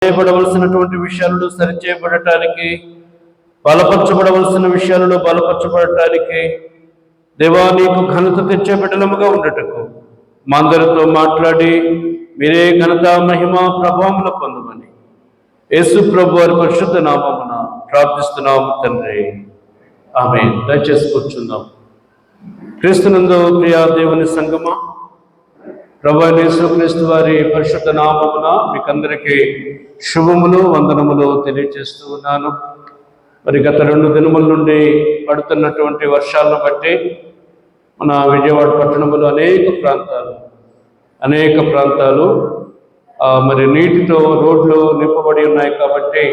చేయబడవలసినటువంటి విషయాలను సరిచేయబడటానికి, బలపరచబడవలసిన విషయాలను బలపరచబడటానికి, దేవా నీకు ఘనత తెచ్చే బిడ్డలముగా ఉండటకు మా అందరితో మాట్లాడి మీరే ఘనత మహిమ ప్రభావముల పొందమని యేసు ప్రభు వారి పరిశుద్ధ నామమున ప్రార్థిస్తున్నాము తండ్రి, ఆమేన్. దయచేసి కూర్చుందాం. క్రీస్తునందు ప్రియా దేవుని సంగమా, ప్రభు యేసుక్రీస్తు వారి పరిశుద్ధ నామమున మీకందరికీ శుభములు వందనములు తెలియజేస్తూ ఉన్నాను. మరి గత 2 దినముల నుండి పడుతున్నటువంటి వర్షాలను బట్టి మన విజయవాడ పట్టణంలో అనేక ప్రాంతాలు మరి నీటితో రోడ్లు నింపబడి ఉన్నాయి. కాబట్టి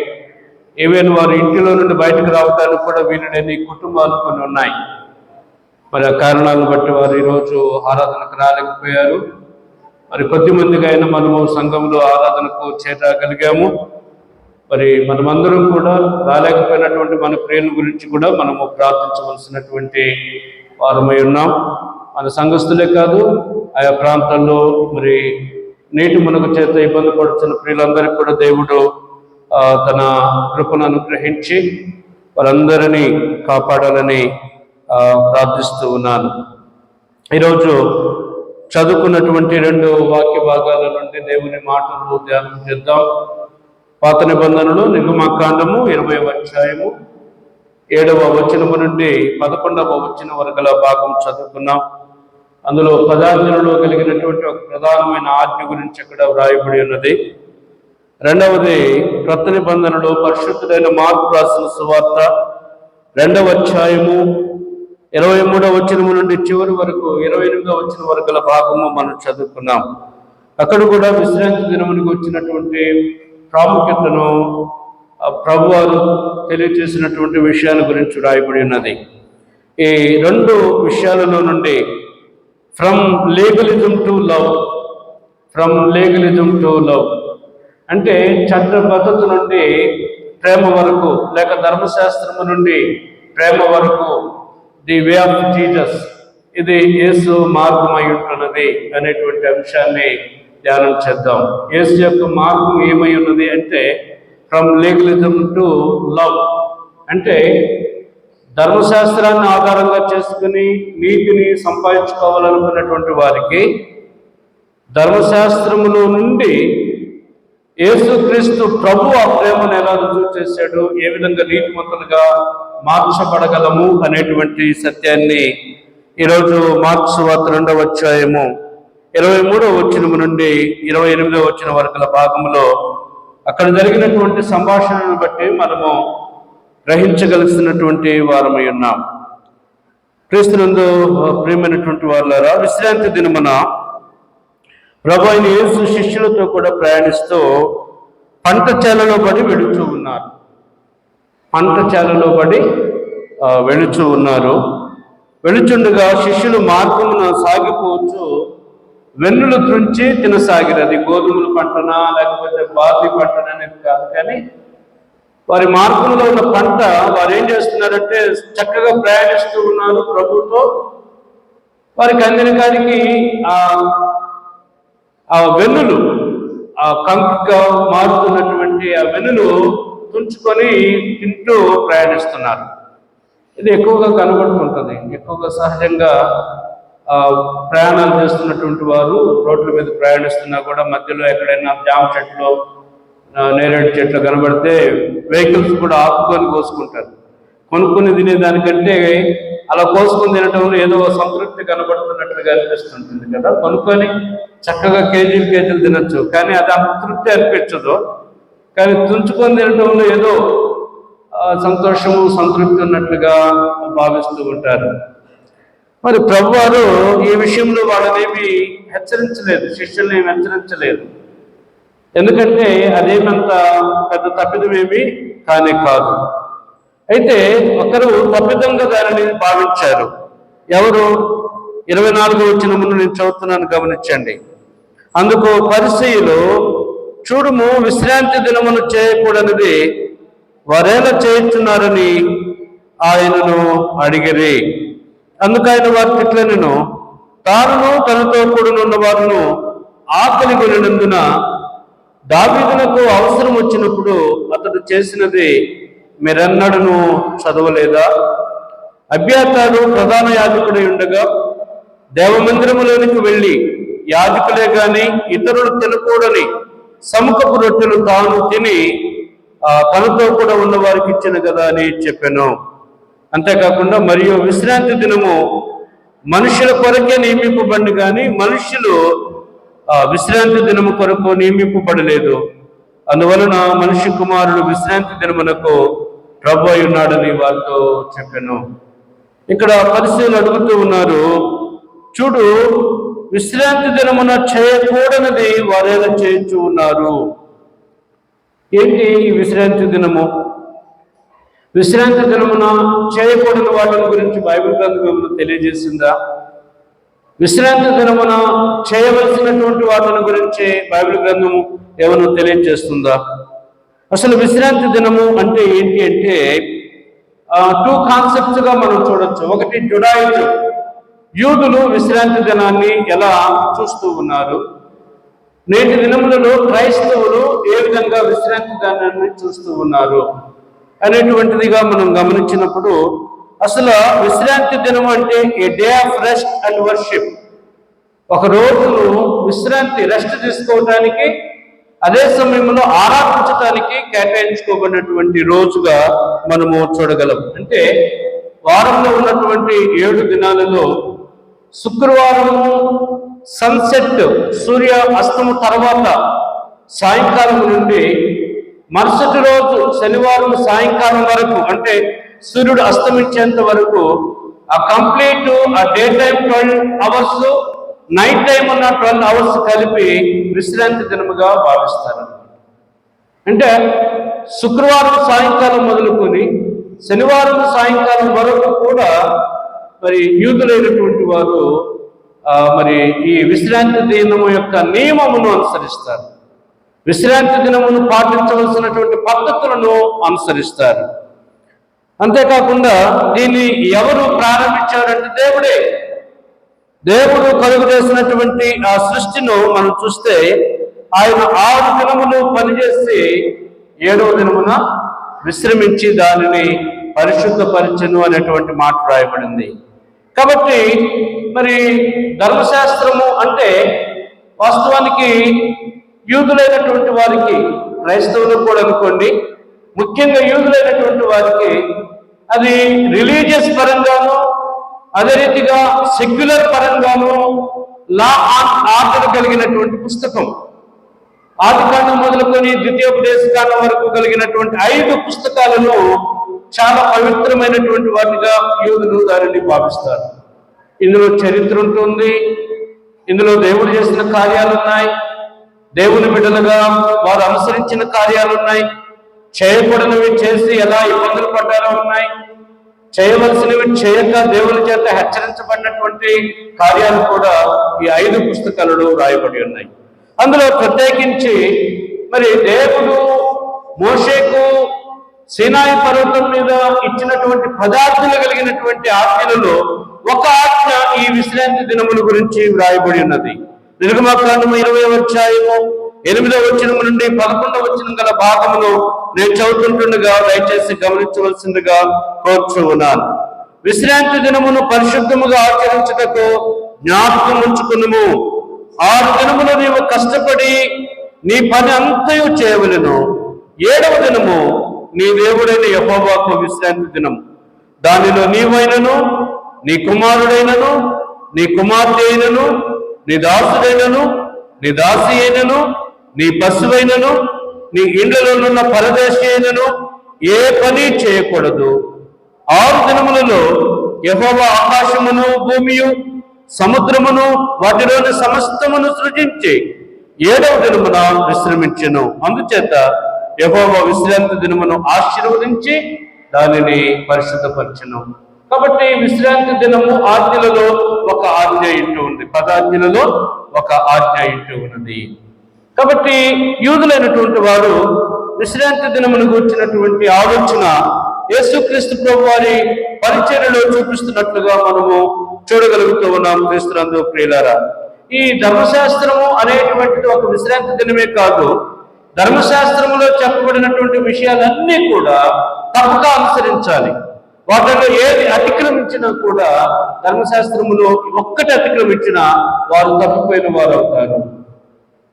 ఈవెన్ వారి ఇంటిలో నుండి బయటకు రావడానికి కూడా వీలులేని కుటుంబాలు కొన్ని ఉన్నాయి. మరి ఆ కారణాలను బట్టి వారు ఈరోజు ఆరాధనకు రాలేకపోయారు. మరి కొద్ది మందిగా అయినా మనము సంఘంలో ఆరాధనకు చేరగలిగాము. మరి మనమందరం కూడా రాలేకపోయినటువంటి మన ప్రియుల గురించి కూడా మనము ప్రార్థించవలసినటువంటి వారమై ఉన్నాం. మన సంఘస్థులే కాదు, ఆయా ప్రాంతాల్లో మరి నీటి మునుగు చేత ఇబ్బంది పడుతున్న ప్రియులందరికీ కూడా దేవుడు తన కృపను అనుగ్రహించి వారందరినీ కాపాడాలని ప్రార్థిస్తూ ఉన్నాను. ఈరోజు చదువుకున్నటువంటి 2 వాక్య భాగాల నుండి దేవుని మాటలు ధ్యానం చేద్దాం. పాత నిబంధనలు నిర్గమకాండము 20వ అధ్యాయము 7వ వచనము నుండి 11వ వచనం వరకు భాగం చదువుకున్నాం. అందులో పదార్థంలో కలిగినటువంటి ఒక ప్రధానమైన ఆజ్ఞ గురించి అక్కడ వ్రాయబడి ఉన్నది. రెండవది క్రొత్త నిబంధనలో పరిశుద్ధుడైన మార్కు రాసిన సువార్త 2వ అధ్యాయము 23వ వచనము నుండి చివరి వరకు 28వ వచనం వరకు భాగము మనం చదువుకున్నాం. అక్కడ కూడా విశ్రాంతి దినమునికి వచ్చినటువంటి ప్రాముఖ్యతను ప్రభువారు తెలియజేసినటువంటి విషయాల గురించి రాయబడి ఉన్నది. ఈ 2 విషయాలలో నుండి ఫ్రమ్ లీగలిజం టు లవ్ అంటే చట్టబద్ధత నుండి ప్రేమ వరకు, లేక ధర్మశాస్త్రము నుండి ప్రేమ వరకు, ది వే ఆఫ్ జీసస్, ఇది యేసు మార్గమై ఉంటున్నది అనేటువంటి అంశాన్ని ధ్యానం చేద్దాం. యేసు యొక్క మార్గం ఏమై ఉన్నది అంటే ఫ్రమ్ లీగలిజం టు లవ్ అంటే ధర్మశాస్త్రాన్ని ఆధారంగా చేసుకుని నీతిని సంపాదించుకోవాలనుకున్నటువంటి వారికి ధర్మశాస్త్రములో నుండి యేసుక్రీస్తు ప్రభు ఆ ప్రేమను ఎలా రుజువు చేశాడు, ఏ విధంగా నీతిమంతులుగా మార్చబడగలము అనేటువంటి సత్యాన్ని ఈరోజు మార్కు సువార్త 2వ అధ్యాయము 23వ వచనం నుండి 28వ వచనం వరకు భాగంలో అక్కడ జరిగినటువంటి సంభాషణను బట్టి మనము గ్రహించగలిసినటువంటి వారమై ఉన్నాం. క్రీస్తునందు ప్రియమైనటువంటి వారులారా, విశ్రాంతి దినమున ప్రభు అయిన యేసు శిష్యులతో కూడా ప్రయాణిస్తూ పంట చేలలో పడి వెళుచూ ఉన్నారు. వెళుచుండగా శిష్యులు మార్గమున సాగిపోవచ్చు వెన్నులు త్రుంచి తినసాగిరు. అది గోధుమల పంటనా లేకపోతే బార్లీ పంటనా అనేది కాదు, కానీ వారి మార్గంలో ఉన్న పంట వారు ఏం చేస్తున్నారంటే చక్కగా ప్రయాణిస్తూ ఉన్నారు ప్రభుతో. వారికి అందిన కాడికి ఆ వెన్నులు కంకుగా మారుతున్నటువంటి ఆ వెన్నులు తుంచుకొని తింటూ ప్రయాణిస్తున్నారు. ఇది ఎక్కువగా కనబడుతుంటుంది. ఎక్కువగా సహజంగా ప్రయాణాలు చేస్తున్నటువంటి వారు రోడ్ల మీద ప్రయాణిస్తున్నా కూడా మధ్యలో ఎక్కడైనా జామ చెట్లు, నేరేడు చెట్లు కనబడితే వెహికల్స్ కూడా ఆపుకొని కోసుకుంటారు. కొనుక్కుని తినేదానికంటే అలా కోసుకొని తినటంలో ఏదో సంతృప్తి కనబడుతున్నట్లుగా అనిపిస్తుంటుంది కదా. కొనుక్కొని చక్కగా కేజీలు తినచ్చు, కానీ అది అంత తృప్తి అనిపించదు. కానీ తుంచుకొని తినటంలో ఏదో సంతోషము సంతృప్తి ఉన్నట్లుగా భావిస్తూ ఉంటారు. మరి ప్రభువారు ఈ విషయంలో వాళ్ళనేమి హెచ్చరించలేదు, శిష్యుల్ని హెచ్చరించలేదు. ఎందుకంటే అదేమంత పెద్ద తప్పిదమేమి కాదు. అయితే ఒకరు తప్పిదంగా దానిని భావించారు. ఎవరు? 24వ వచనం ముందు నేను చదువుతున్నాను, గమనించండి. అందుకు పరిసయ్యులు, చూడుము, విశ్రాంతి దినమును చేయకూడనిది వారేలా చేయించున్నారని ఆయనను అడిగిరి. అందుకైన వారి తిట్లనెను, తానును తనతో కూడినున్న వారును ఆకలి కొనినందున దావీదునకు అవసరం వచ్చినప్పుడు అతడు చేసినది మీరెన్నడూ చదవలేదా? అబ్యాతారు ప్రధాన యాజకుడై ఉండగా దేవమందిరములోనికి వెళ్ళి యాజకులే గాని ఇతరులు తినకూడని సముఖపు రొట్టెలు తాను తిని తనతో కూడా ఉన్న వారికి ఇచ్చిన కదా అని చెప్పాను. అంతేకాకుండా మరియు విశ్రాంతి దినము మనుషుల కొరకే నియమింపబడి కానీ మనుషులు విశ్రాంతి దినము కొరకు నియమింపబడలేదు. అందువలన మనిషి కుమారుడు విశ్రాంతి దినమునకు ప్రభు అయి ఉన్నాడని వారితో చెప్పాను. ఇక్కడ పరిశీలన అడుగుతూ ఉన్నారు, చూడు విశ్రాంతి దినమున చేయకూడనిది వారేదో చేయించు ఉన్నారు. ఏంటి ఈ విశ్రాంతి దినము? విశ్రాంతి దినమున చేయకూడని వాటిని గురించి బైబిల్ గ్రంథం తెలియజేసిందా? విశ్రాంతి దినమున చేయవలసినటువంటి వాటిని గురించి బైబిల్ గ్రంథము ఏమైనా తెలియజేస్తుందా? అసలు విశ్రాంతి దినము అంటే ఏంటి అంటే టూ కాన్సెప్ట్స్ గా మనం చూడొచ్చు. ఒకటి జుడాయిజం, యూదులు విశ్రాంతి దినాన్ని ఎలా చూస్తూ ఉన్నారు, నేటి దినములలో క్రైస్తవులు ఏ విధంగా విశ్రాంతి దినాన్ని చూస్తూ ఉన్నారు అనేటువంటిదిగా మనం గమనించినప్పుడు, అసలు విశ్రాంతి దినం అంటే a day of rest and worship. ఒక రోజును విశ్రాంతి, రెస్ట్ తీసుకోవడానికి, అదే సమయంలో ఆరాధించడానికి కేటాయించుకోబడినటువంటి రోజుగా మనము చూడగలం. అంటే వారంలో ఉన్నటువంటి 7 దినాలలో శుక్రవారము సన్సెట్, సూర్య అస్తము తర్వాత సాయంకాలం నుండి మరుసటి రోజు శనివారం సాయంకాలం వరకు, అంటే సూర్యుడు అస్తమించేంత వరకు ఆ కంప్లీట్ ఆ day time 12 hours, night time ఉన్న 12 అవర్స్ కలిపి విశ్రాంతి దినముగా భావిస్తారు. అంటే శుక్రవారం సాయంకాలం మొదలుకొని శనివారం సాయంకాలం వరకు కూడా మరి యూదులైనటువంటి వారు మరి ఈ విశ్రాంతి దినము యొక్క నియమమును అనుసరిస్తారు, విశ్రాంతి దినమును పాటించవలసినటువంటి పద్ధతులను అనుసరిస్తారు. అంతేకాకుండా దీన్ని ఎవరు ప్రారంభించారంటే దేవుడే. దేవుడు కలుగు చేసినటువంటి ఆ సృష్టిను మనం చూస్తే ఆయన 6 దినములు పనిచేసి 7వ దినమున విశ్రమించి దానిని పరిశుద్ధపరచెను అనేటువంటి మాట రాయబడింది. కాబట్టి మరి ధర్మశాస్త్రము అంటే వాస్తవానికి యూదులైనటువంటి వారికి, క్రైస్తవులకు కూడా అనుకోండి, ముఖ్యంగా యూదులైనటువంటి వారికి అది రిలీజియస్ పరంగాను, అదే రీతిగా సెక్యులర్ పరంగాను లా ఆర్డర్ కలిగినటువంటి పుస్తకం. ఆదికాండం మొదలుకొని ద్వితీయోపదేశకాండం వరకు కలిగినటువంటి 5 పుస్తకాలను చాలా పవిత్రమైనటువంటి వాటిగా యూదులు దానిని భావిస్తారు. ఇందులో చరిత్ర ఉంటుంది, ఇందులో దేవుడు చేసిన కార్యాలు ఉన్నాయి, దేవుని బిడ్డలుగా వారు అనుసరించిన కార్యాలు ఉన్నాయి, చేయకూడనివి చేసి ఎలా ఇబ్బందులు పడ్డారో ఉన్నాయి, చేయవలసినవి చేయక దేవుని చేత హెచ్చరించబడినటువంటి కార్యాలు కూడా ఈ 5 పుస్తకాలలో రాయబడి ఉన్నాయి. అందులో ప్రత్యేకించి మరి దేవుడు మోషేకు సీనాయి పర్వతం మీద ఇచ్చినటువంటి పదార్థాలు కలిగినటువంటి ఆజ్ఞలలో ఒక ఆజ్ఞ ఈ విశ్రాంతి దినముల గురించి వ్రాయబడి ఉన్నది. నిర్గమకాండము 20వ అధ్యాయము 8వ వచనం నుండి 11వ వచనం గల భాగమును నేను చదువుతుండగా దయచేసి గమనించవలసిందిగా కోరుచు ఉన్నాను. విశ్రాంతి దినమును పరిశుద్ధముగా ఆచరించుటకు జ్ఞాపకం ఉంచుకునుము. 6 దినములు నీవు కష్టపడి నీ పని అంతయు చేయవలెను. 7వ దినము నీ దేవుడైన యెహోవాకు విశ్రాంతి దినము. దానిలో నీవైనను, నీ కుమారుడైనను, నీ కుమార్తె అయినను, నీ దాసుడైనను, నీ దాసి అయినను, నీ పశువైనను, నీ ఇండ్లలోనున్న పరదేశి అయినను ఏ పని చేయకూడదు. 6 దినములలో యెహోవా ఆకాశమును, భూమియు, సముద్రమును, వాటిలోని సమస్తమును సృజించి 7వ దినమున విశ్రమించెను. అందుచేత యెహోవా విశ్రాంతి దినమును ఆశీర్వదించి దానిని పరిశుద్ధపరచెను. కాబట్టి విశ్రాంతి దినము ఆజ్ఞలలో ఒక ఆజ్ఞ ఇంటూ ఉంది, 10 ఆజ్ఞలలో ఒక ఆజ్ఞ ఇంటూ ఉన్నది. కాబట్టి యూదులైనటువంటి వారు విశ్రాంతి దినమును గురించినటువంటి ఆలోచన యేసుక్రీస్తు ప్రభు వారి పరిచర్యలో చూపిస్తున్నట్లుగా మనము చూడగలుగుతూ ఉన్నాం. క్రీస్తునందు ప్రియులారా, ఈ ధర్మశాస్త్రము అనేటువంటిది ఒక విశ్రాంతి దినమే కాదు, ధర్మశాస్త్రంలో చెప్పబడినటువంటి విషయాలన్నీ కూడా తప్పక అనుసరించాలి. వాటిలో ఏది అతిక్రమించినా కూడా ధర్మశాస్త్రములో ఒక్కటి అతిక్రమించినా వారు తప్పిపోయిన వారు అవుతారు.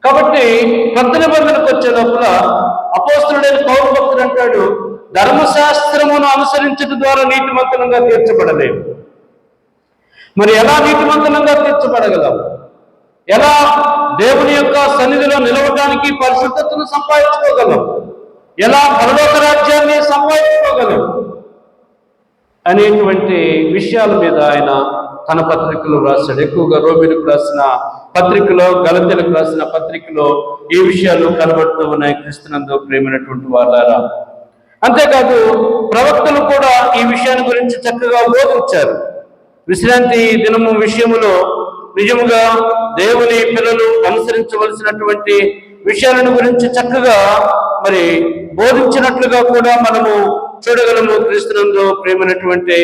కాబట్టి కొత్త నిబంధనకు వచ్చే లోపల అపోస్తలుడైన పౌలు భక్తుడు అంటాడు, ధర్మశాస్త్రమును అనుసరించడం ద్వారా నీతిమంతులంగా తీర్చబడలేము. మరి ఎలా నీతిమంతులంగా తీర్చబడగలం? ఎలా దేవుని యొక్క సన్నిధిలో నిలవడానికి పరిశుద్ధతను సంపాదించుకోగలం? ఎలా పరలోక రాజ్యాన్ని సంపాదించుకోగలం అనేటువంటి విషయాల మీద ఆయన తన పత్రికలో రాశాడు. ఎక్కువగా రోమిలకు రాసిన పత్రికలో, గలతీలకు రాసిన పత్రికలో ఈ విషయాలు కనబడుతూ ఉన్నాయి. క్రీస్తునందు ప్రేమైనటువంటి వారారా, అంతేకాదు ప్రవక్తలు కూడా ఈ విషయాన్ని గురించి చక్కగా బోధించారు. విశ్రాంతి దినము విషయములో నిజముగా దేవుని పిల్లలు అనుసరించవలసినటువంటి విషయాలను గురించి చక్కగా మరి బోధించినట్లుగా కూడా మనము చూడగలము. క్రీస్తునందు ప్రేమైనటువంటి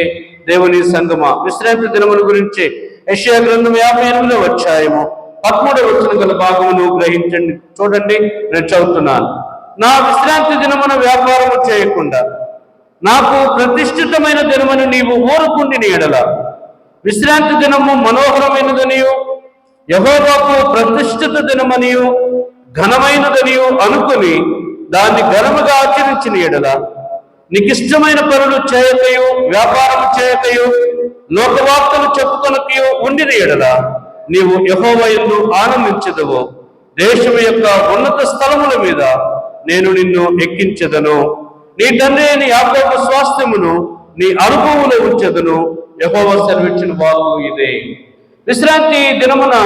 దేవుని సంగమ, విశ్రాంతి దినముల గురించి యెషయా గ్రంథం 58వ అధ్యాయము 13వ వచనం గల భాగమును గ్రహించండి. చూడండి, నేను చదువుతున్నాను. నా విశ్రాంతి దినమున వ్యాపారము చేయకుండా నాకు ప్రతిష్ఠితమైన దినమును నీవు ఊరుకుండిన ఎడల, విశ్రాంతి దినము మనోహరమైనదనియు యెహోవాకు ప్రతిష్ఠిత దినమనియు ఘనమైనదనియు అనుకుని దాన్ని ఘనముగా ఆచరించిన ఎడల, నీకిష్టమైన పనులు చేయకయు వ్యాపారం చేయకయు లోకవార్తలు చెప్పుకొనకయు ఉండిన ఎడల నీవు యెహోవా యందు ఆనందించదవు. దేశము యొక్క ఉన్నత స్థలముల మీద నేను నిన్ను ఎక్కించదను. నీ తండ్రి అయిన యాకోబు స్వాస్థ్యమును నీ అనుభవములో ఉంచెదను. యెహోవా సెలవిచ్చిన వాక్కు ఇదే. విశ్రాంతి దినమున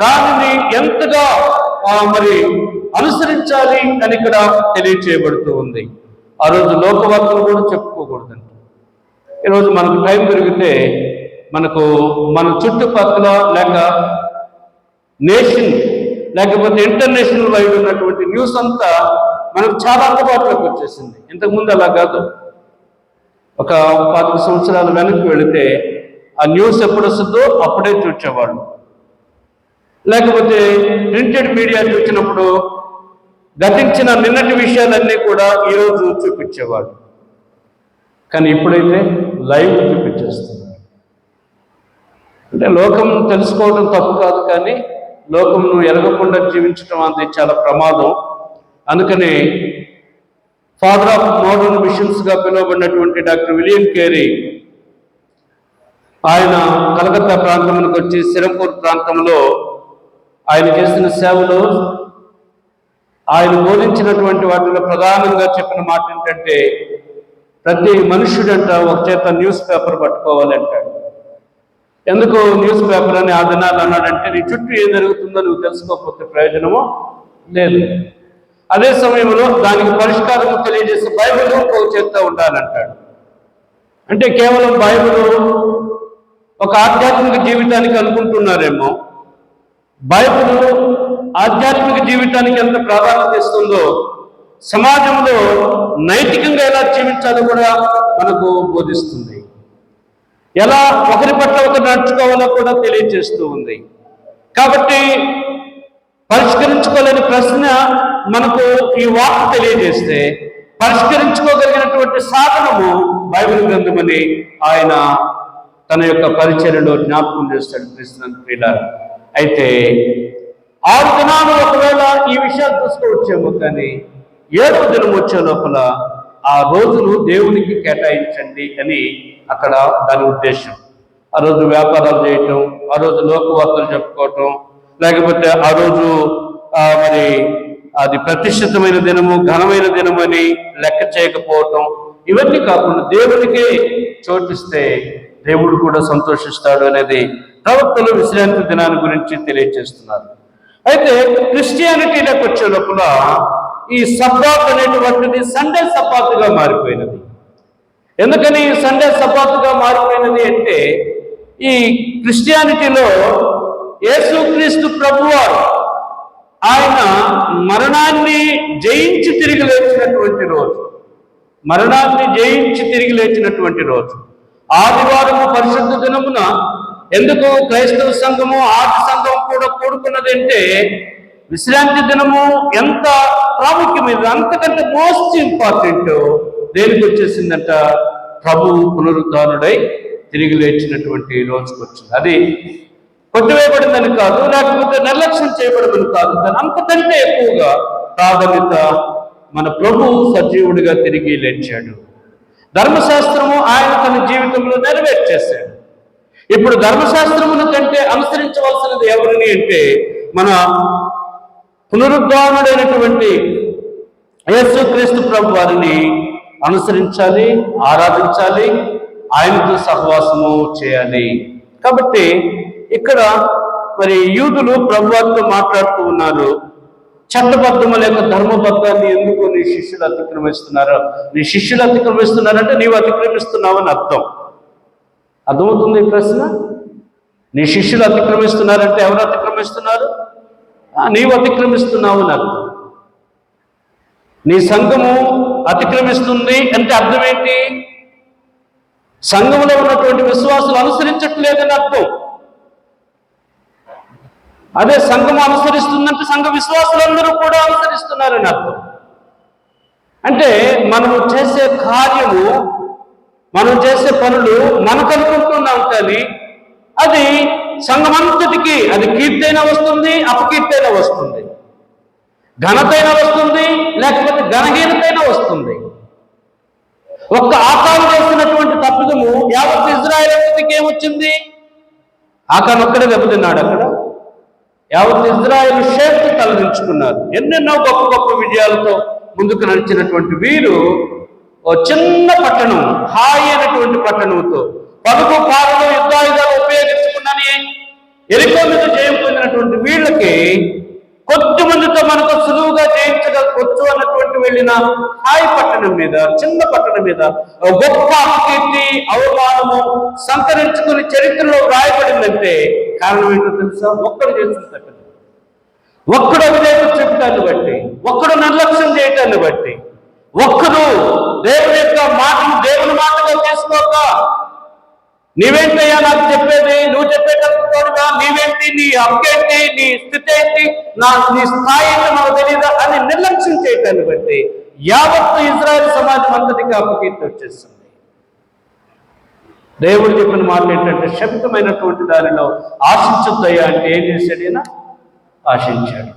దానిని ఎంతగా మరి అనుసరించాలి అని ఇక్కడ తెలియచేయబడుతూ ఉంది. ఆ రోజు లోకవార్తలు కూడా చెప్పుకోకూడదంట. ఈరోజు మనకు టైం దొరికితే మనకు మన చుట్టుపక్కల లేక నేషన్ లేకపోతే ఇంటర్నేషనల్ వైడ్ ఉన్నటువంటి న్యూస్ అంతా మనకు చాలా అందుబాటులోకి వచ్చేసింది. ఇంతకుముందు అలా కాదు. ఒక 10 సంవత్సరాల వెనక్కి వెళితే ఆ న్యూస్ ఎప్పుడు వస్తుందో అప్పుడే చూసేవాళ్ళు, లేకపోతే ప్రింటెడ్ మీడియా చూసినప్పుడు గతించిన నిన్నటి విషయాలన్నీ కూడా ఈరోజు చూపించేవాడు. కానీ ఇప్పుడైతే లైవ్ చూపించేస్తున్నారు. అంటే లోకం తెలుసుకోవడం తప్పు కాదు, కానీ లోకంను ఎరగకుండా జీవించడం అనేది చాలా ప్రమాదం. అందుకని ఫాదర్ ఆఫ్ మోడర్న్ మిషన్స్గా పిలువబడినటువంటి డాక్టర్ విలియం కేరీ ఆయన కలకత్తా ప్రాంతంలోకి వచ్చి సిరంపూర్ ప్రాంతంలో ఆయన చేసిన సేవలో ఆయన బోధించినటువంటి వాటిలో ప్రధానంగా చెప్పిన మాట ఏంటంటే, ప్రతి మనుష్యుడంట ఒక చేత న్యూస్ పేపర్ పట్టుకోవాలి అంటాడు. ఎందుకు న్యూస్ పేపర్ అని ఆ దినాలు అన్నాడంటే, నీ చుట్టూ ఏం జరుగుతుందో నువ్వు తెలుసుకోకపోతే ప్రయోజనమో లేదు. అదే సమయంలో దానికి పరిష్కారం తెలియజేసే బైబిల్ ఒక చేత ఉండాలంటాడు. అంటే కేవలం బైబిల్ ఒక ఆధ్యాత్మిక జీవితానికి అనుకుంటున్నారేమో, బైబిల్ ఆధ్యాత్మిక జీవితానికి ఎంత ప్రాధాన్యత ఇస్తుందో సమాజంలో నైతికంగా ఎలా జీవించాలో కూడా మనకు బోధిస్తుంది. ఎలా ఒకరి పట్ల ఒకరు నడుచుకోవాలో కూడా తెలియజేస్తూ ఉంది. కాబట్టి పరిష్కరించుకోలేని ప్రశ్న మనకు ఈ వార్త తెలియజేస్తే పరిష్కరించుకోగలిగినటువంటి సాధనము బైబిల్ గ్రంథమని ఆయన తన యొక్క పరిచర్యలో జ్ఞాపకం చేస్తాడు. క్రీస్తునందు ప్రియులారా, అయితే 6 దినాలు ఒకవేళ ఈ విషయాలు చూసుకోవచ్చేమో, కానీ 7వ దినం వచ్చే లోపల ఆ రోజును దేవునికి కేటాయించండి అని అక్కడ దాని ఉద్దేశం. ఆ రోజు వ్యాపారాలు చేయటం, ఆ రోజు లోకవార్తలు చెప్పుకోవటం, లేకపోతే ఆ రోజు మరి అది ప్రతిష్ఠితమైన దినము, ఘనమైన దినము అని లెక్క చేయకపోవటం, ఇవన్నీ కాకుండా దేవునికే చోటిస్తే దేవుడు కూడా సంతోషిస్తాడు అనేది ప్రవక్తలు విశ్రాంతి దినాన్ని గురించి తెలియజేస్తున్నారు. అయితే క్రిస్టియానిటీలోకి వచ్చే లోపల ఈ సబ్బాత్ అనేటువంటిది సండే సబ్బాతుగా మారిపోయినది. ఎందుకని సండే సబ్బాతుగా మారిపోయినది అంటే, ఈ క్రిస్టియానిటీలో యేసుక్రీస్తు ప్రభువారు ఆయన మరణాన్ని జయించి తిరిగి లేచినటువంటి రోజు, మరణాన్ని జయించి తిరిగి లేచినటువంటి రోజు ఆదివారము పరిశుద్ధ దినమున ఎందుకు క్రైస్తవ సంఘము ఆది సంఘం కూడా కూడుకున్నదంటే, విశ్రాంతి దినము ఎంత ప్రాముఖ్యమైనది, అంతకంటే మోస్ట్ ఇంపార్టెంట్ దేనికి వచ్చేసిందంట? ప్రభు పునరుద్ధానుడై తిరిగి లేచినటువంటి రోజుకు వచ్చింది. అది కొట్టివేయబడిందని కాదు, లేకపోతే నిర్లక్ష్యం చేయబడమని కాదు, దాని అంతకంటే ఎక్కువగా ప్రాధాన్యత మన ప్రభు సజీవుడిగా తిరిగి లేచాడు. ధర్మశాస్త్రము ఆయన తన జీవితంలో నెరవేర్చేశాడు. ఇప్పుడు ధర్మశాస్త్రముల కంటే అనుసరించవలసినది ఎవరిని అంటే మన పునరుద్ధానుడైనటువంటి యేసుక్రీస్తు ప్రభు వారిని అనుసరించాలి, ఆరాధించాలి, ఆయనతో సహవాసము చేయాలి. కాబట్టి ఇక్కడ మరి యూదులు ప్రభువారితో మాట్లాడుతూ ఉన్నారు, చట్టబద్ధము లేక ధర్మబద్ధాన్ని ఎందుకు నీ శిష్యులు అతిక్రమిస్తున్నారు? నీ శిష్యులు అతిక్రమిస్తున్నారంటే నీవు అతిక్రమిస్తున్నావు అని అర్థం. అర్థమవుతుంది ఈ ప్రశ్న? నీ శిష్యులు అతిక్రమిస్తున్నారంటే ఎవరు అతిక్రమిస్తున్నారు? నీవు అతిక్రమిస్తున్నావు అని అర్థం. నీ సంఘము అతిక్రమిస్తుంది అంటే అర్థం ఏంటి? సంఘంలో ఉన్నటువంటి విశ్వాసులు అనుసరించట్లేదని అర్థం. అదే సంఘం అనుసరిస్తుందంటే సంఘ విశ్వాసులందరూ కూడా అనుసరిస్తున్నారని అర్థం. అంటే మనము చేసే కార్యము, మనం చేసే పనులు మనకు అనుకుంటున్నాం, కానీ అది సంఘమంతటికి అది కీర్తైనా వస్తుంది, అపకీర్తైనా వస్తుంది, ఘనతైనా వస్తుంది, లేకపోతే ఘనహీనతైనా వస్తుంది. ఒక్క ఆకాను చేసినటువంటి తప్పిదము యావత్ ఇజ్రాయేలుకి ఏమొచ్చింది? ఆకాను ఒక్కడే దెబ్బతిన్నాడు. అక్కడ యావత్ ఇజ్రాయేలు షేప్కి తలదించుకున్నారు. ఎన్నెన్నో గొప్ప గొప్ప విజయాలతో ముందుకు నడిచినటువంటి వీరు ఓ చిన్న పట్టణం, హాయి అయినటువంటి పట్టణంతో పలుకు పారలు యుద్ధాయుధాలు ఉపయోగించుకున్నని ఎరికో మీద జయం పొందినటువంటి వీళ్ళకి కొద్ది మందితో మనకు సులువుగా జయించగలవచ్చు అన్నటువంటి వెళ్ళిన హాయి పట్టణం మీద, చిన్న పట్టణం మీద గొప్ప అపకీర్తి, అవమానము సంతరించుకుని చరిత్రలో రాయబడిందంటే కారణం ఏంటో తెలుసా? ఒక్కడు చేసిన తప్పదు, ఒక్కడు అవిధేయత చెప్పడాన్ని బట్టి, ఒక్కడు నిర్లక్ష్యం చేయటాన్ని బట్టి, ఒక్కడు దేవుని యొక్క మాటను దేవుని మాటగా చేసుకోక, నీవేంటయ్యా నాకు చెప్పేది, నువ్వు చెప్పేటట్టుగా నీవేంటి, నీ హక్కేంటి, నీ స్థితి ఏంటి, నీ స్థాయి ఏంటో నాకు తెలియదా అని నిర్లక్ష్యం చేయటాన్ని బట్టి యావత్తు ఇజ్రాయెల్ సమాజం అంతటికి అపకీర్తి వచ్చేస్తుంది. దేవుడు చెప్పిన మాట ఏంటంటే శబ్దమైనటువంటి దానిలో ఆశించొద్దయ్యా అంటే ఏం చేశాడు? ఈయన ఆశించాడు.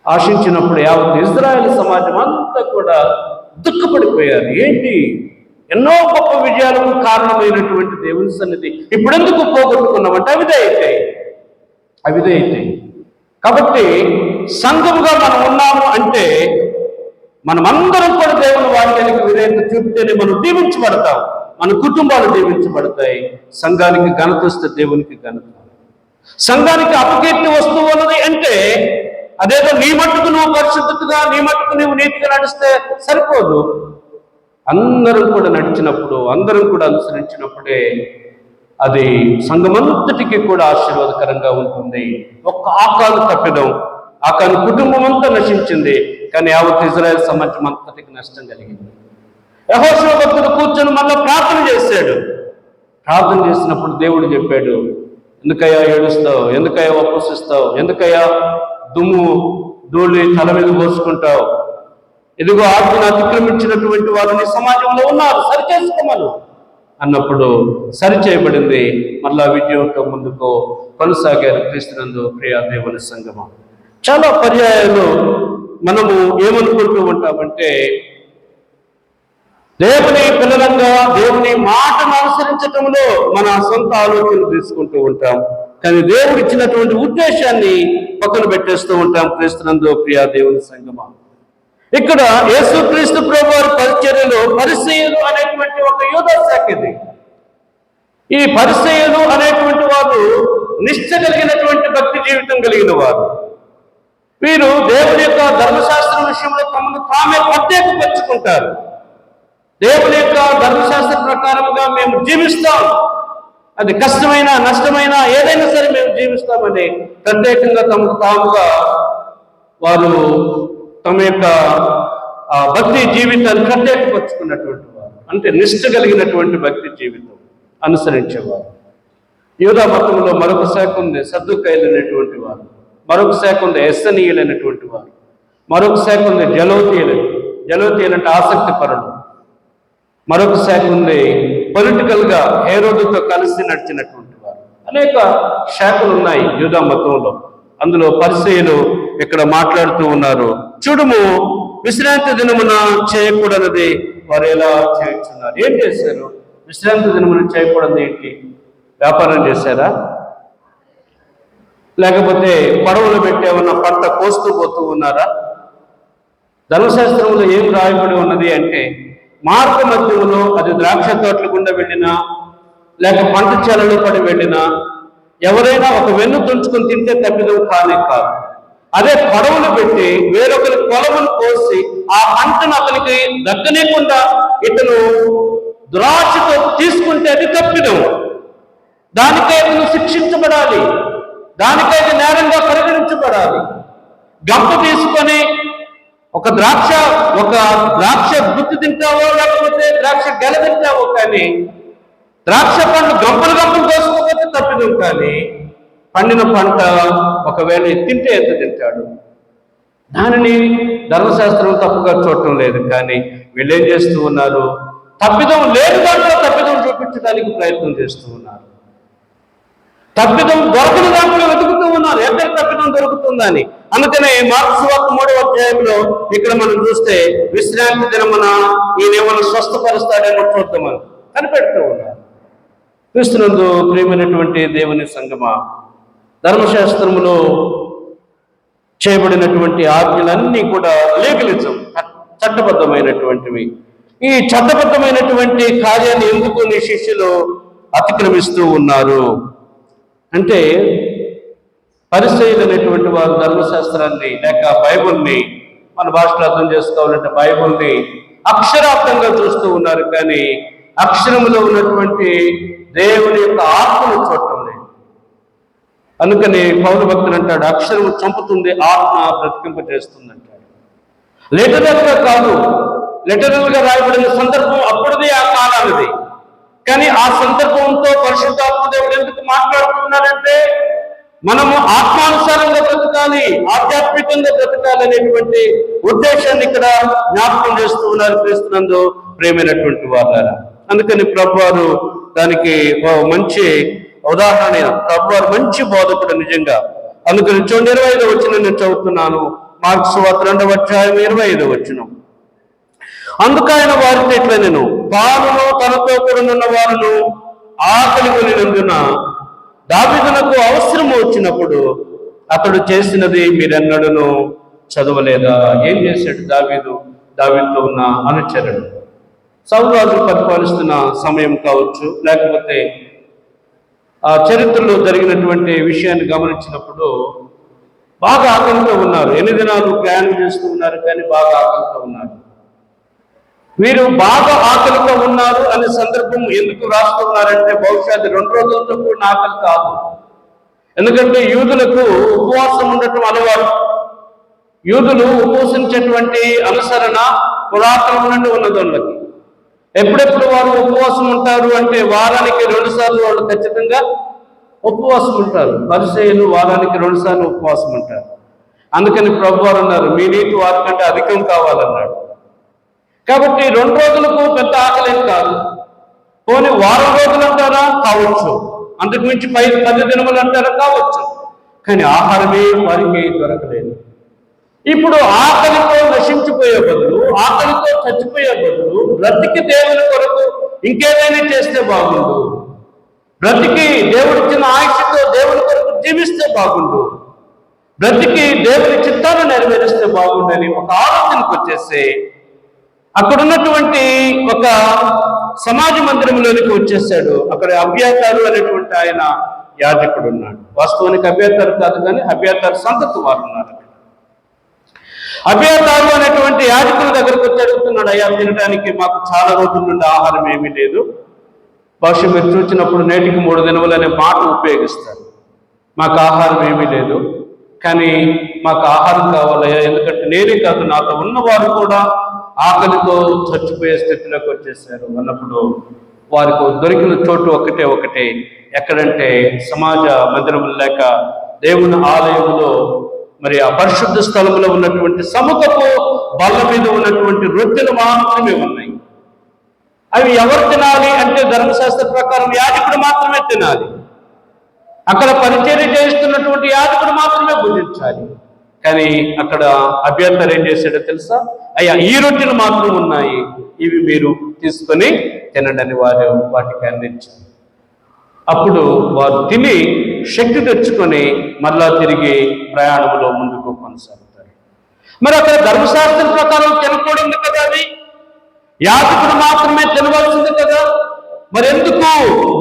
ఆశించినప్పుడు యావత్ ఇజ్రాయెల్ సమాజం అంతా కూడా దుఃఖపడిపోయారు. ఏంటి, ఎన్నో గొప్ప విజయాలకు కారణమైనటువంటి దేవుని సన్నిధి ఇప్పుడెందుకు పోగొట్టుకున్నామంటే అవిధేయత. కాబట్టి సంఘముగా మనం ఉన్నాము అంటే మనమందరం కూడా దేవుని వాక్యానికి విధేయత చూపితేనే మనం దీవించబడతాం, మన కుటుంబాలు దీవించబడతాయి. సంఘానికి ఘనత వస్తే దేవునికి ఘనత. సంఘానికి అపకీర్తి వస్తూ ఉన్నది అంటే అదేదో నీ మట్టుకు నువ్వు పరిశుద్ధతగా, నీ మట్టుకు నువ్వు నీతిగా నడిస్తే సరిపోదు. అందరం కూడా నడిచినప్పుడు, అందరం కూడా అనుసరించినప్పుడే అది సంఘమంతటికి కూడా ఆశీర్వాదకరంగా ఉంటుంది. ఒక్క ఆకాను తప్పిదం, ఆకాను కుటుంబం అంతా నశించింది, కానీ యావత్ ఇజ్రాయెల్ సమాజం అంతటికి నష్టం కలిగింది. యెహోషువ భక్తుడు కూర్చొని మళ్ళీ ప్రార్థన చేశాడు. ప్రార్థన చేసినప్పుడు దేవుడు చెప్పాడు, ఎందుకయ్యా ఏడుస్తావు, ఎందుకయ్యా ఉపసిస్తావు, ఎందుకయ్యా దుమ్ము ధూళి తల మీద పోసుకుంటావు? ఇదిగో ఆజ్ఞను అతిక్రమించినటువంటి వారిని సమాజంలో ఉన్నారు, సరిచేసుకోమను అన్నప్పుడు సరిచేయబడింది. మళ్ళా విజయంతో ముందుకు కొనసాగారు క్రీస్తునందు ప్రియ దేవుని సంగమం. చాలా పర్యాయాలు మనము ఏమనుకుంటూ ఉంటామంటే దేవుని పిల్లలంగా దేవుని మాటను అనుసరించటంలో మన సొంత ఆలోచనలు తీసుకుంటూ ఉంటాం, కానీ దేవుడు ఇచ్చినటువంటి ఉద్దేశాన్ని పక్కన పెట్టేస్తూ ఉంటాం. క్రీస్తునందు ప్రియ దేవుని సంగమం. ఇక్కడ యేసుక్రీస్తు ప్రభువారి పరిచర్యలో పరిసయ్యులు అనేటువంటి ఒక యూదా శాఖ ఇది. ఈ పరిసయ్యులు అనేటువంటి వారు నిష్ఠ కలిగినటువంటి భక్తి జీవితం కలిగిన వారు. వీరు దేవుని యొక్క ధర్మశాస్త్రం విషయంలో తమను తామే ప్రత్యేకపరుచుకుంటారు. దేవుని యొక్క ధర్మశాస్త్ర ప్రకారంగా మేము జీవిస్తాం, అది కష్టమైన నష్టమైన ఏదైనా సరే మేము జీవిస్తామని ప్రత్యేకంగా తమకు తాముగా వారు తమ యొక్క భక్తి జీవితాన్ని ప్రత్యేకపరుచుకున్నటువంటి వారు, అంటే నిష్ఠ కలిగినటువంటి భక్తి జీవితం అనుసరించేవారు. యూదా మతంలో మరొక శాఖ ఉంది, సద్దుకాయలు అనేటువంటి వారు. మరొక శాఖ ఉంది ఎస్సనీయులైనటువంటి వారు, మరొక శాఖ ఉంది జలోతీయులు అంటే ఆసక్తి పరులు, మరొక శాఖ ఉంది పొలిటికల్గా హేరోదుతో కలిసి నడిచినటువంటి వారు. అనేక శాఖలు ఉన్నాయి యూదా మతంలో. అందులో పరిసయ్యులు ఇక్కడ మాట్లాడుతూ ఉన్నారు, చూడుము విశ్రాంతి దినమున చేయకూడనిది వారు ఎలా చేస్తున్నారు. ఏం చేశారు? విశ్రాంతి దినమున చేయకూడదు ఏంటి? వ్యాపారం చేశారా? లేకపోతే పడవలు పెట్టి ఏమన్నా పంట కోస్తూ పోతూ ఉన్నారా? ధర్మశాస్త్రంలో ఏం రాయబడి ఉన్నది అంటే, మార్గ మధ్యంలో అది ద్రాక్ష తోటల గుండా వెళ్ళినా లేక పంట చేలలో పడి వెళ్ళినా ఎవరైనా ఒక వెన్ను తుంచుకొని తింటే తప్పిదం కానే కాదు. అదే పడవలు పెట్టి వేరొకరి పొలమును కోసి ఆ పంటను అతనికి దక్కనేకుండా ఇతను దురాశతో తీసుకుంటే అది తప్పిదం. దానికై అతను శిక్షించబడాలి, దానికై నేరంగా పరిగణించబడాలి. గంప తీసుకొని ఒక ద్రాక్ష గుత్తి తింటావో లేకపోతే ద్రాక్ష గెల తింటావో, కానీ ద్రాక్ష పండు గంపలు కోసుకోకపోతే తప్పిదం. కానీ పండిన పంట ఒకవేళ తింటే ఎంత తింటాడు? దానిని ధర్మశాస్త్రం తప్పుగా చూడటం లేదు. కానీ వీళ్ళు ఏం చేస్తూ ఉన్నారు? తప్పిదం లేని దాంట్లో తప్పిదం చూపించడానికి ప్రయత్నం చేస్తూ ఉన్నారు. తప్పిదం దొరకని దాంట్లో వెతుకుతూ ఉన్నారు, ఎక్కడ తప్పిదం దొరుకుతుందని. అందుకనే మార్కు సువార్త 3వ అధ్యాయంలో ఇక్కడ మనం చూస్తే విశ్రాంతి దినమున ఈయనేమన్నా స్వస్థపరుస్తాడేమో చూద్దామని కనిపెడుతూ ఉన్నారు. క్రీస్తునందు ప్రియమైనటువంటి దేవుని సంగమా, ధర్మశాస్త్రములో చేయబడినటువంటి ఆజ్ఞలన్నీ కూడా లీగలిజం, చట్టబద్ధమైనటువంటివి. ఈ చట్టబద్ధమైనటువంటి కార్యాన్ని ఎందుకు నీ శిష్యులు అతిక్రమిస్తూ ఉన్నారు అంటే, పరిసయ్యులు అనేటువంటి వారు ధర్మశాస్త్రాన్ని లేక బైబుల్ని, మన భాషలో అర్థం చేసుకోవాలంటే బైబుల్ని అక్షరార్థంగా చూస్తూ ఉన్నారు. కానీ అక్షరములో ఉన్నటువంటి దేవుని యొక్క ఆత్మను చూడటం లేదు. అందుకని పౌలు భక్తులు అంటాడు, అక్షరము చంపుతుంది, ఆత్మ బ్రతికింపజేస్తుంది అంటాడు. లిటరల్గా కాదు, లిటరల్గా రాయబడిన సందర్భం అప్పుడుది, ఆ కాలానిది. కానీ ఆ సందర్భంతో పరిశుద్ధాత్మ దేవుడు ఎందుకు మాట్లాడుతున్నారంటే, మనము ఆత్మానుసారంగా బ్రతకాలి, ఆధ్యాత్మికంగా బ్రతకాలి అనేటువంటి ఉద్దేశాన్ని ఇక్కడ జ్ఞాపకం చేస్తూ ఉన్నారు క్రీస్తునందు ప్రియమైనటువంటి వారు. అందుకని ప్రభువారు దానికి మంచి ఉదాహరణ, ప్రభువారు మంచి బోధకుడు నిజంగా. అందుకని 25వ వచనం నేను చదువుతున్నాను, మార్కు సువార్త 2వ అధ్యాయం 25వ వచనం. అందుకైన వారితో ఇట్లా, నేను పాలును తనతో కూడనున్న వారును ఆకలి కొనినందున దావీదునకు అవసరం వచ్చినప్పుడు అతడు చేసినది మీరెన్నడూ చదవలేదా? ఏం చేశాడు దావీదుతో ఉన్న అనుచరుడు? సౌలు రాజు పరిపాలిస్తున్న సమయం కావచ్చు, లేకపోతే ఆ చరిత్రలో జరిగినటువంటి విషయాన్ని గమనించినప్పుడు బాగా ఆకలితో ఉన్నారు. 8 దినాలు ప్రయాణం చేస్తూ ఉన్నారు, కానీ బాగా ఆకలితో ఉన్నారు. వీరు బాగా ఆకలితో ఉన్నారు అనే సందర్భం ఎందుకు రాస్తున్నారంటే, బహుశా అది 2 రోజులతో కూడిన ఆకలి కాదు. ఎందుకంటే యూదులకు ఉపవాసం ఉండటం అలవాటు. యూదులు ఉపవసించేటువంటి అనుసరణ పురాతనం నుండి ఉన్నది వాళ్ళకి. ఎప్పుడెప్పుడు వారు ఉపవాసం ఉంటారు అంటే, వారానికి 2 సార్లు వాళ్ళు ఖచ్చితంగా ఉపవాసం ఉంటారు. పరిసయ్యులు వారానికి 2 సార్లు ఉపవాసం ఉంటారు. అందుకని ప్రభువారు అన్నారు, మీ నీతి వారికంటే అధికం కావాలన్నాడు. కాబట్టి 2 రోజులకు పెద్ద ఆకలేం కాదు. పోనీ వారం రోజులు అంటారా? కావచ్చు. అంతకు మించి 10 దినములు అంటారా? కావచ్చు. కానీ ఆహారమే వారికి దొరకలేదు. ఇప్పుడు ఆకలితో నశించిపోయే బదులు, ఆకలితో చచ్చిపోయే బదులు, బ్రతికి దేవుని కొరకు ఇంకేదైనా చేస్తే బాగుండు, బ్రతికి దేవుడిచ్చిన ఆయుష్తో దేవుని కొరకు జీవిస్తే బాగుండు, బ్రతికి దేవుని చిత్తాన్ని నెరవేరిస్తే బాగుండని ఒక ఆలోచనకు వచ్చేస్తే, అక్కడున్నటువంటి ఒక సమాజ మందిరంలోనికి వచ్చేసాడు. అక్కడ అబ్యాతారు అనేటువంటి ఆయన యాజకుడు ఉన్నాడు. వాస్తవానికి అబ్యాతారు కాదు, కానీ అబ్యాతారు సంతతి వారు ఉన్నారు. అబ్యాతారు అనేటువంటి యాజకుల దగ్గరకు వచ్చి అడుగుతున్నాడు, అయ్యా తినడానికి మాకు చాలా రోజుల నుండి ఆహారం ఏమీ లేదు. బహుశా మీరు చూసినప్పుడు నేటికి 3 దినములు అనే మాట ఉపయోగిస్తారు. మాకు ఆహారం ఏమీ లేదు, కానీ మాకు ఆహారం కావాలయ్యా, ఎందుకంటే నేనే కాదు నాతో ఉన్నవారు కూడా ఆకలితో చచ్చిపోయే స్థితిలోకి వచ్చేసారు అన్నప్పుడు వారికి దొరికిన చోటు ఒకటే, ఎక్కడంటే సమాజ మందిరం లేక దేవుని ఆలయంలో మరి ఆ పరిశుద్ధ స్థలంలో ఉన్నటువంటి సముఖపు బల్ల మీద ఉన్నటువంటి రొట్టెలు మాత్రమే ఉన్నాయి. అవి ఎవరు తినాలి అంటే ధర్మశాస్త్ర ప్రకారం యాజకుడు మాత్రమే తినాలి. అక్కడ పరిచర్య చేస్తున్నటువంటి యాజకుడు మాత్రమే భుజించాలి. కానీ అక్కడ అభ్యంతరం ఏం చేశాడో తెలుసా? అయ్యా, ఈ రొట్టెలు మాత్రం ఉన్నాయి, ఇవి మీరు తీసుకొని తినండి వారు వాటికి అందించారు. అప్పుడు వారు తిని శక్తి తెచ్చుకొని మళ్ళా తిరిగి ప్రయాణంలో ముందుకు కొనసాగుతారు. మరి అక్కడ ధర్మశాస్త్రం ప్రకారం తినకూడదు కదా, అది యాజకుడు మాత్రమే తినవలసింది కదా. మరి ఎందుకు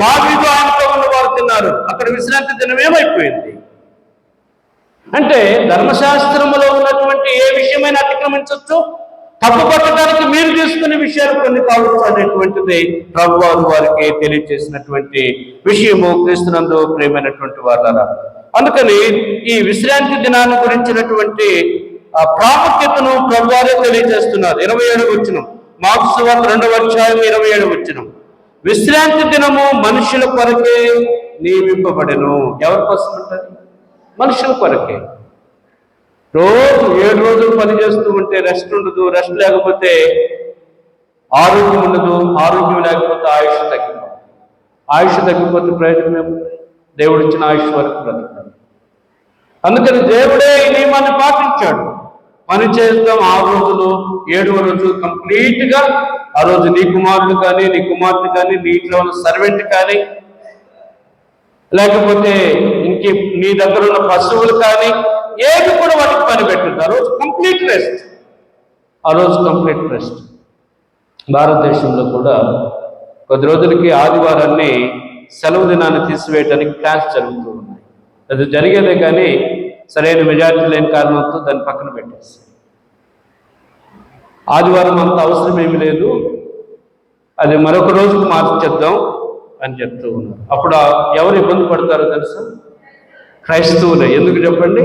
దావీదు ఆయనతో ఉన్న వారు తిన్నారు? అక్కడ విశ్రాంతి దినం ఏమైపోయింది అంటే ధర్మశాస్త్రములో ఉన్నటువంటి ఏ విషయమైనా అతిక్రమించవచ్చు, తప్పు పట్టడానికి మీరు తీసుకునే విషయాలు కొన్ని కావచ్చు అనేటువంటిది ప్రభువారు వారికి తెలియజేసినటువంటి విషయము. క్రీస్తునందు ప్రియమైనటువంటి వారులారా, అందుకని ఈ విశ్రాంతి దినాన్ని గురించినటువంటి ఆ ప్రాముఖ్యతను ప్రభువారే తెలియజేస్తున్నారు. 27వ వచనం, మార్కు సువార్త 2వ అధ్యాయం 27వ వచనం, విశ్రాంతి దినము మనుషుల కొరకే నియమింపబడెను. ఎవరి కోసం ఉంటుంది? మనుషుల కొరకే. రోజు 7 రోజులు పని చేస్తూ ఉంటే రెస్ట్ ఉండదు, రెస్ట్ లేకపోతే ఆరోగ్యం ఉండదు, ఆరోగ్యం లేకపోతే ఆయుష్ తగ్గిపోతే ప్రయోజనం ఏముంది? దేవుడు ఇచ్చిన ఆయుష్ వరకు బ్రతకాలి. అందుకని దేవుడే ఈ నియమాన్ని పాటించాడు. పని చేద్దాం 6 రోజులు, 7వ రోజు కంప్లీట్గా ఆ రోజు నీ కుమారుడు కానీ నీ కుమార్తె కానీ నీ ఇంట్లో ఉన్న సర్వెంట్ కానీ లేకపోతే ఇంకే నీ దగ్గర ఉన్న పశువులు కానీ ఏది కూడా వాటికి పని పెట్టదు. ఆ రోజు కంప్లీట్ రెస్ట్. భారతదేశంలో కూడా కొద్ది రోజులకి ఆదివారాన్ని సెలవు దినాన్ని తీసివేయడానికి క్లాస్ జరుగుతూ ఉన్నాయి. అది జరిగేదే కానీ సరైన మెజారిటీ లేని కారణంతో దాన్ని పక్కన పెట్టేసి ఆదివారం అంత అవసరం ఏమి లేదు, అది మరొక రోజుకు మార్చేద్దాం అని చెప్తూ ఉన్నారు. అప్పుడు ఎవరు ఇబ్బంది పడతారో తెలుసా? క్రైస్తవులే. ఎందుకు చెప్పండి?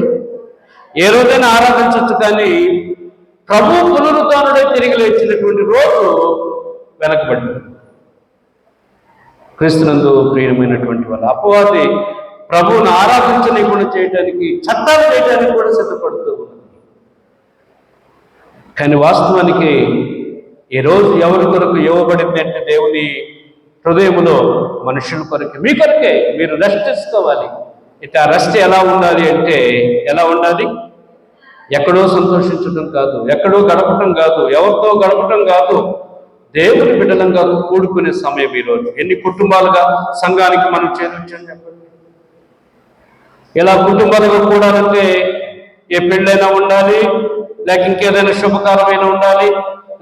ఏ రోజైనా ఆరాధించవచ్చు, కానీ ప్రభు పునరుత్థానుడై తిరిగి లేచినటువంటి రోజు వెనకబడింది. క్రీస్తునందు ప్రియమైనటువంటి వాళ్ళు అపవాది ప్రభువును ఆరాధించనీయకుండా చేయడానికి, చట్టాలు చేయడానికి కూడా సిద్ధపడుతూ ఉన్నారు. కానీ వాస్తవానికి ఈ రోజు ఎవరి కొరకు ఇవ్వబడింది అంటే దేవుని హృదయములో మనుషుల కొరకే, మీ కొరకే. మీరు రెస్ట్ తీసుకోవాలి. ఇక ఆ రెస్ట్ ఎలా ఉండాలి అంటే ఎలా ఉండాలి? ఎక్కడో సంతోషించడం కాదు, ఎక్కడో గడపటం కాదు, ఎవరితో గడపటం కాదు, దేవుని బిడ్డలంగా కూడుకునే సమయం ఈరోజు. ఎన్ని కుటుంబాలుగా సంఘానికి మనం చేరొచ్చని చెప్పండి. ఇలా కుటుంబాలుగా కూడాలంటే ఏ పెళ్ళైనా ఉండాలి, లేక ఇంకేదైనా శుభకారమైనా ఉండాలి,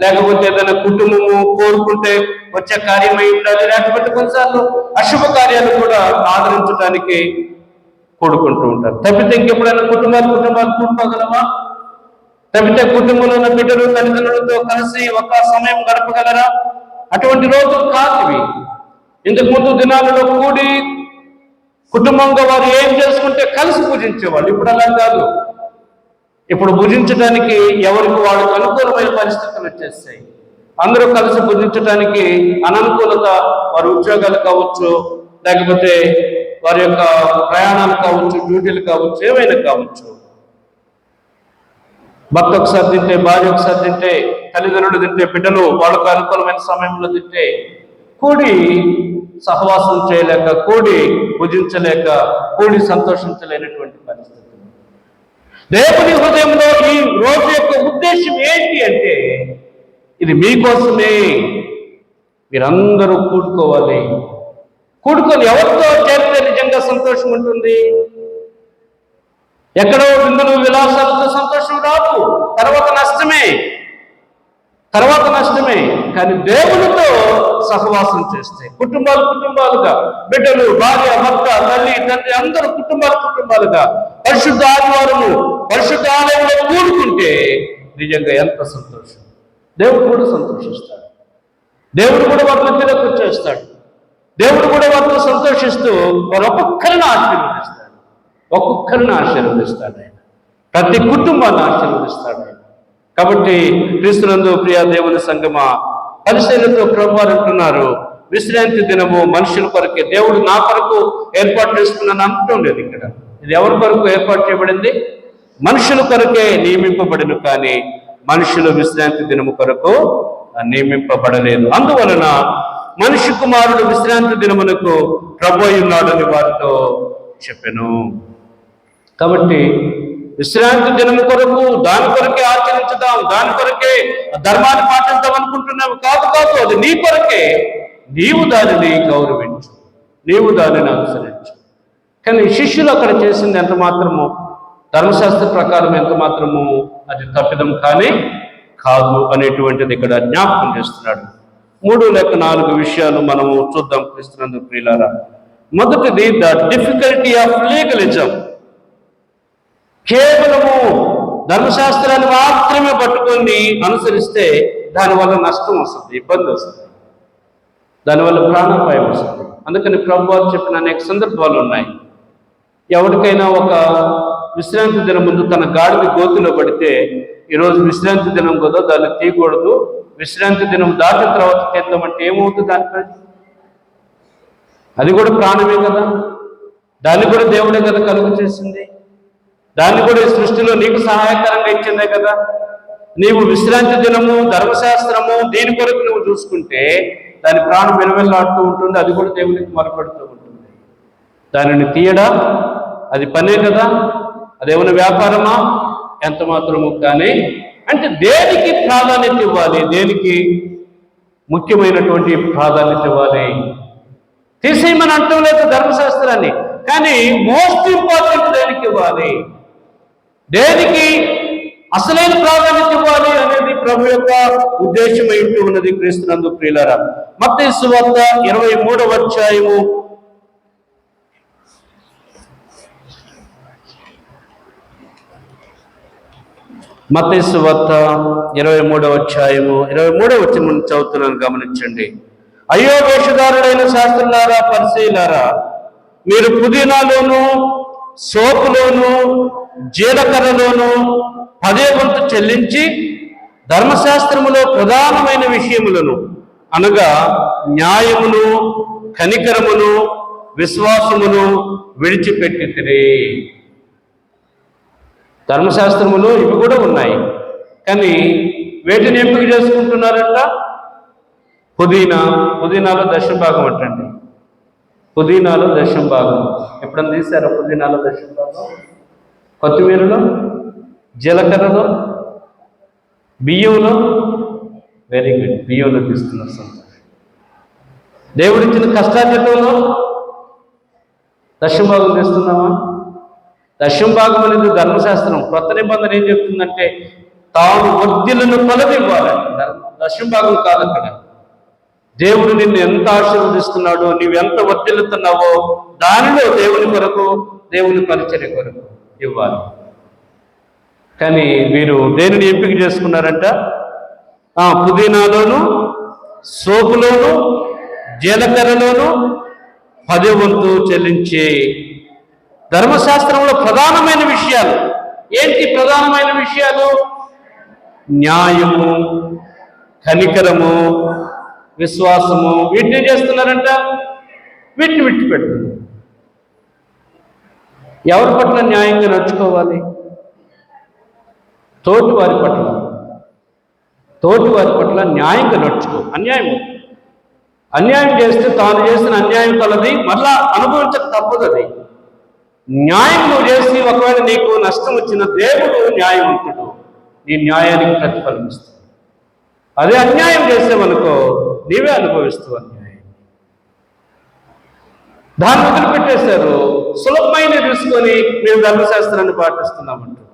లేకపోతే ఏదైనా కుటుంబము కోరుకుంటే వచ్చే కార్యమై ఉండాలి, లేకపోతే కొన్నిసార్లు అశుభ కార్యాలు కూడా ఆదరించడానికి కూడుకుంటూ ఉంటారు. తప్పితే ఇంకెప్పుడైనా కుటుంబాలు కూడుకోగలవా? తప్పితే కుటుంబంలో ఉన్న బిడ్డలు తల్లిదండ్రులతో కలిసి ఒక సమయం గడపగలరా? అటువంటి రోజులు కాదు ఇవి. ఇంతకు ముందు దినాలలో కూడి కుటుంబంగా వారు ఏం చేసుకుంటే కలిసి పూజించేవాళ్ళు. ఇప్పుడు అలా కాదు. ఇప్పుడు భుజించడానికి ఎవరికి వాళ్ళకి అనుకూలమైన పరిస్థితులు వచ్చేస్తాయి. అందరూ కలిసి భుజించడానికి అననుకూలత, వారి ఉద్యోగాలు కావచ్చు, లేకపోతే వారి యొక్క ప్రయాణాలు కావచ్చు, డ్యూటీలు కావచ్చు, ఏమైనా కావచ్చు. భర్త ఒకసారి తింటే, భార్య ఒకసారి తింటే, తల్లిదండ్రులు తింటే, బిడ్డలు వాళ్ళకు అనుకూలమైన సమయంలో తింటే, కూడి సహవాసం చేయలేక, కూడి భుజించలేక, కూడి సంతోషించలేనటువంటి పరిస్థితి. దేవుని హృదయంలో ఈ రోజు యొక్క ఉద్దేశం ఏంటి అంటే ఇది మీకోసమే. మీరందరూ కూడుకోవాలి. కూడుకొని ఎవరితో చేరితే నిజంగా సంతోషం ఉంటుంది? ఎక్కడో విందులు విలాసాలతో సంతోషం రాదు, తర్వాత నష్టమే. కానీ దేవునితో సహవాసం చేస్తే కుటుంబాలుగా, బిడ్డలు, భార్య, భర్త, తల్లి, తండ్రి అందరూ కుటుంబాలుగా పరిశుద్ధ ఆదివారము పరిశుద్ధ ఆలయంలో కూడుకుంటే నిజంగా ఎంత సంతోషం. దేవుడు కూడా సంతోషిస్తాడు. దేవుడు కూడా వారి మధ్యలోకి వచ్చేస్తాడు. దేవుడు కూడా వారితో సంతోషిస్తూ వారు ఒక్కొక్కరిని ఆశీర్వదిస్తాడు ఆయన. ప్రతి కుటుంబాన్ని ఆశీర్వదిస్తాడు ఆయన. కాబట్టి క్రీస్తునందు ప్రియ దేవుని సంగమా, పరిశీలనతో ప్రభువారు అంటున్నారు, విశ్రాంతి దినము మనుషుల కొరకే. దేవుడు నా కొరకు ఏర్పాటు చేసుకున్నాను అనటం లేదు ఇక్కడ. ఇది ఎవరి కొరకు ఏర్పాటు చేయబడింది? మనుషుల కొరకే నియమింపబడిన, కానీ మనుషులు విశ్రాంతి దినము కొరకు నియమింపబడలేదు. అందువలన మనిషి కుమారుడు విశ్రాంతి దినమునకు ప్రభు అయి ఉన్నాడని వారితో చెప్పెను. కాబట్టి విశ్రాంతి దినము కొరకు దాని కొరకే ఆచరించుదాం, దాని కొరకే ధర్మాన్ని పాటిద్దాం అనుకుంటున్నావు. కాదు, అది నీ కొరకే. నీవు దానిని గౌరవించు, నీవు దానిని అనుసరించు. కానీ శిష్యులు అక్కడ చేసింది ఎంత మాత్రము, ధర్మశాస్త్ర ప్రకారం ఎంత మాత్రము అది తప్పిదం కానీ కాదు అనేటువంటిది ఇక్కడ జ్ఞాపకం చేస్తున్నాడు. 3 లేక 4 విషయాలు మనము చూద్దాం క్రీస్తునందు ప్రియులారా. మొదటిది ద డిఫికల్టీ ఆఫ్ లీగలిజం. కేవలము ధర్మశాస్త్రాన్ని మాత్రమే పట్టుకొని అనుసరిస్తే దానివల్ల నష్టం వస్తుంది, ఇబ్బంది వస్తుంది, దానివల్ల ప్రాణాపాయం వస్తుంది. అందుకని ప్రభు వారు చెప్పిన అనేక సందర్భాలు ఉన్నాయి. ఎవరికైనా ఒక విశ్రాంతి దినం ముందు తన గాడిద గోతిలో పడితే, ఈరోజు విశ్రాంతి దినం కదా దాన్ని తీయకూడదు, విశ్రాంతి దినం దాటిన తర్వాత తీద్దామంటే ఏమవుతుంది? దానిపై అది కూడా ప్రాణమే కదా, దాన్ని కూడా దేవుడే కదా కలుగు చేసింది, దాన్ని కూడా ఈ సృష్టిలో నీకు సహాయకరంగా ఇచ్చిందే కదా. నీవు విశ్రాంతి దినము, ధర్మశాస్త్రము దీని కొరకు నువ్వు చూసుకుంటే దాని ప్రాణం వెలువెల్లాడుతూ ఉంటుంది, అది కూడా దేవునికి మొరపెడుతూ ఉంటుంది. దానిని తీయడా అది పనే కదా, అదేమైనా వ్యాపారమా? ఎంత మాత్రము కానీ. అంటే దేనికి ప్రాధాన్యత ఇవ్వాలి, దేనికి ముఖ్యమైనటువంటి ప్రాధాన్యత ఇవ్వాలి? తీసేయమని అంటం లేదు ధర్మశాస్త్రాన్ని, కానీ మోస్ట్ ఇంపార్టెంట్ దేనికి ఇవ్వాలి, దేనికి అసలైన ప్రాధాన్యత ఇవ్వాలి అనేది ప్రభు యొక్క ఉద్దేశం అయింటూ ఉన్నది క్రీస్తునందు ప్రియులారా. మత్తయి సువార్త 23వ అధ్యాయము 23వ అధ్యాయము 23వ వచనం చదువుతున్నాను, గమనించండి. అయ్యో వేషధారుడైన శాస్త్రులారా, పరిసయ్యులారా, మీరు పుదీనాలోను, సోపులోను, జీలకర్రలోను 10వ వంతు చెల్లించి ధర్మశాస్త్రములో ప్రధానమైన విషయములను అనగా న్యాయమును, కనికరమును, విశ్వాసమును విడిచిపెట్టితిరి. ధర్మశాస్త్రములో ఇవి కూడా ఉన్నాయి, కానీ వేటిని ఎంపిక చేసుకుంటున్నారంట? పుదీనాలో దశమ భాగం అంటండి. పుదీనాలో దశమ భాగం ఎప్పుడన్నా తీశారా? పుదీనాలో దశమ భాగం, కొత్తిమీరలో, జీలకర్రలో, బియ్యంలో. వెరీ గుడ్, బియ్యంలో తీస్తున్నారు, సంతోషం. దేవుడిచ్చిన కష్టార్జితంలో దశమ భాగం తీస్తున్నామా? దశమ భాగం అనేది ధర్మశాస్త్రం. కొత్త నిబంధన ఏం చెప్తుందంటే తాను వర్ధిల్లను కొలదివ్వాలండి. దశమ భాగం కాదు అక్కడ. దేవుడు నిన్ను ఎంత ఆశీర్వదిస్తున్నాడో, నీవెంత వర్ధిల్లుతున్నావో దానిలో దేవుని కొరకు, దేవుని పరిచర్య కొరకు ఇవ్వాలి. కానీ వీరు దేనిని ఎంపిక చేసుకున్నారంట? పుదీనాలోను, సోపులోను, జీలకర్రలోను 10వ వంతు చెల్లించి ధర్మశాస్త్రంలో ప్రధానమైన విషయాలు ఏంటి? ప్రధానమైన విషయాలు న్యాయము, కనికరము, విశ్వాసము. వీటిని చేస్తున్నారంట, వీటిని విడిచిపెడుతున్నారు. ఎవరి పట్ల న్యాయంగా నడుచుకోవాలి? తోటి వారి పట్ల న్యాయంగా నడుచుకో. అన్యాయం చేస్తే తాను చేసిన అన్యాయం కలది మళ్ళా అనుభవించక తప్పదు. అది న్యాయం నువ్వు చేసి ఒకవేళ నీకు నష్టం వచ్చిన, దేవుడు న్యాయవంతుడు, నీ న్యాయానికి ప్రతిఫలం ఇస్తాడు. అదే అన్యాయం చేసావనుకో నీవే అనుభవిస్తావు అన్యాయం. దాన్ని వదిలిపెట్టేశారు, సులభమైన తీసుకొని మేము ధర్మశాస్త్రాన్ని పాటిస్తున్నామంటారు.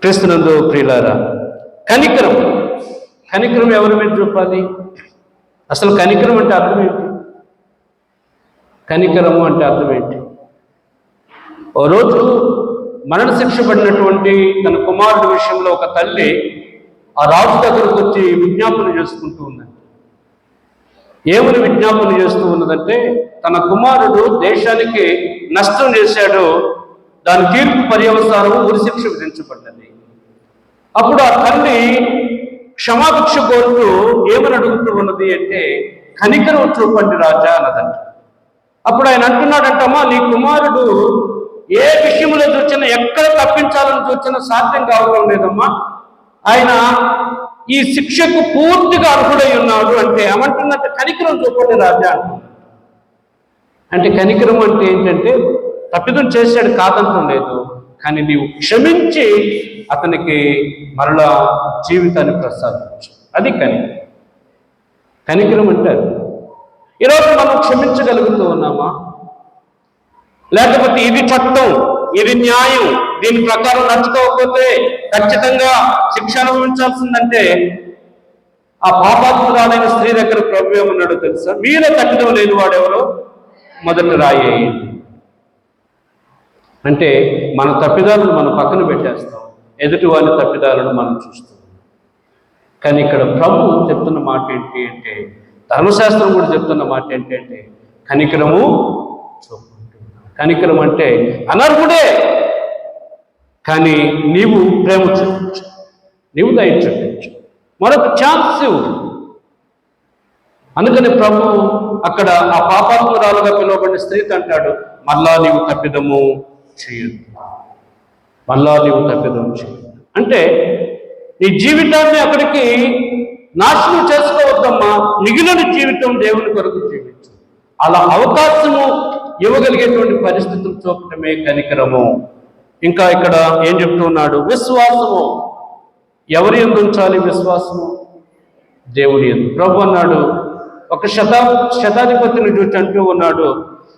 క్రీస్తునందు ప్రియులారా, కనికరం ఎవరి మీద చూపాలి? అసలు కనికరం అంటే అర్థం ఏంటి? కనికరము అంటే అర్థం ఏంటి? ఓ రోజు మరణశిక్ష పడినటువంటి తన కుమారుడి విషయంలో ఒక తల్లి ఆ రాజు దగ్గరకు వచ్చి విజ్ఞాపన చేసుకుంటూ ఉందండి. ఏమని విజ్ఞాపన చేస్తూ ఉన్నదంటే, తన కుమారుడు దేశానికి నష్టం చేశాడు, దాని తీర్పు పర్యవసానము ఉరిశిక్ష విధించబడ్డది. అప్పుడు ఆ తల్లి క్షమాభిక్ష కోరుతూ ఏమని అడుగుతూ ఉన్నది అంటే, కనికరం చూపండి రాజా అన్నదంట. అప్పుడు ఆయన అంటున్నాడంటమ్మా, నీ కుమారుడు ఏ విషయంలో చూసినా, ఎక్కడ తప్పించాలని చూసినా సాధ్యం కావడం లేదమ్మా. ఆయన ఈ శిక్షకు పూర్తిగా అర్హుడై ఉన్నాడు. అంటే ఏమంటున్నట్టు కనికరం చూపండి రాజా అంటున్నాడు. అంటే కనికరం అంటే ఏంటంటే తప్పిదం చేశాడు కాదంటం లేదు, కానీ నీవు క్షమించి అతనికి మరలా జీవితాన్ని ప్రసాదించు. అది కనికరం. కనికరం అంటారు. ఈరోజు మనం క్షమించగలుగుతూ ఉన్నామా? లేకపోతే ఇది చట్టం, ఇది న్యాయం, దీని ప్రకారం నడుచుకోకపోతే ఖచ్చితంగా శిక్ష అనుభవించాల్సిందంటే ఆ పాపాత్మురాలైన స్త్రీ దగ్గర ప్రభు ఏమన్నాడో తెలుసా? మీలో తప్పిదం లేని వాడెవరో మొదట రాయి. అంటే మన తప్పిదాలను మనం పక్కన పెట్టేస్తాం, ఎదుటి వారి తప్పిదాలను మనం చూస్తాం. కానీ ఇక్కడ ప్రభు చెప్తున్న మాట ఏంటి అంటే, ధర్మశాస్త్రం కూడా చెప్తున్న మాట ఏంటంటే కనికరము చూపుకుంటున్నాడు. కనికరం అంటే అనర్హుడే, కానీ నీవు ప్రేమ చూపించు, నీవు దయ చూపించు, మరొక ఛాన్స్ ఇవ్వు. అందుకని ప్రభు అక్కడ ఆ పాపాత్మురాలుగా పిలువబడిన స్త్రీతో అంటాడు, మళ్ళా నీవు తప్పిదము చేయొద్దు, మళ్ళా నీవు తప్పిదం చేయొద్దు. అంటే నీ జీవితాన్ని అక్కడికి నాశనం చేసుకోవద్దమ్మా, మిగిలిన జీవితం దేవుని కొరకు జీవించు. అలా అవకాశము ఇవ్వగలిగేటువంటి పరిస్థితులు చూపటమే కనికరము. ఇంకా ఇక్కడ ఏం చెప్తున్నాడు? విశ్వాసము. ఎవరి యందు ఉంచాలి విశ్వాసము? దేవుడి యందు. ప్రభు అన్నాడు, ఒక శతాధిపతిని చూసి అంటూ ఉన్నాడు,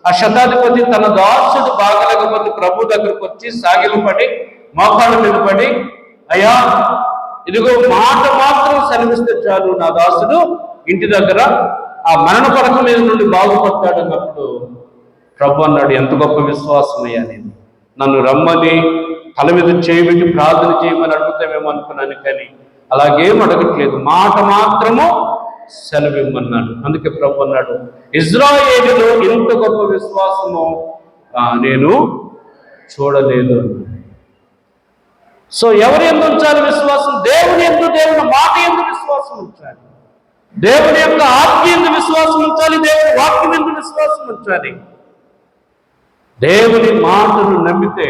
ఆ శతాధిపతి తన దాసుడు బాగలేకపోతే ప్రభు దగ్గరకు వచ్చి సాగిలపడి మోకాళ్ళ మీద పడి, అయ్యా ఇదిగో మాట మాత్రం సెలవిస్తే చాలు, నా దాసుడు ఇంటి దగ్గర ఆ మరణ పడక మీద నుండి బాగుపడతాడు అన్నప్పుడు ప్రభు అన్నాడు, ఎంత గొప్ప విశ్వాసం అయ్యా, నేను నన్ను రమ్మని తల మీద చేయబెట్టి ప్రార్థన చేయమని అడుగుతామేమో అనుకున్నాను, కానీ అలాగేం అడగట్లేదు, మాట మాత్రము సెలవిమ్మన్నాడు. అందుకే ప్రభు అన్నాడు, ఇజ్రాయేలులో ఇంత గొప్ప విశ్వాసము నేను చూడలేదు. సో ఎవరి యందు ఉంచాలి విశ్వాసం? దేవుని యందు, దేవుని మాట యందు విశ్వాసం ఉంచాలి, దేవుని యొక్క ఆజ్ఞ యందు విశ్వాసం ఉంచాలి, దేవుని వాక్యం యందు విశ్వాసం ఉంచాలి. దేవుని మాటను నమ్మితే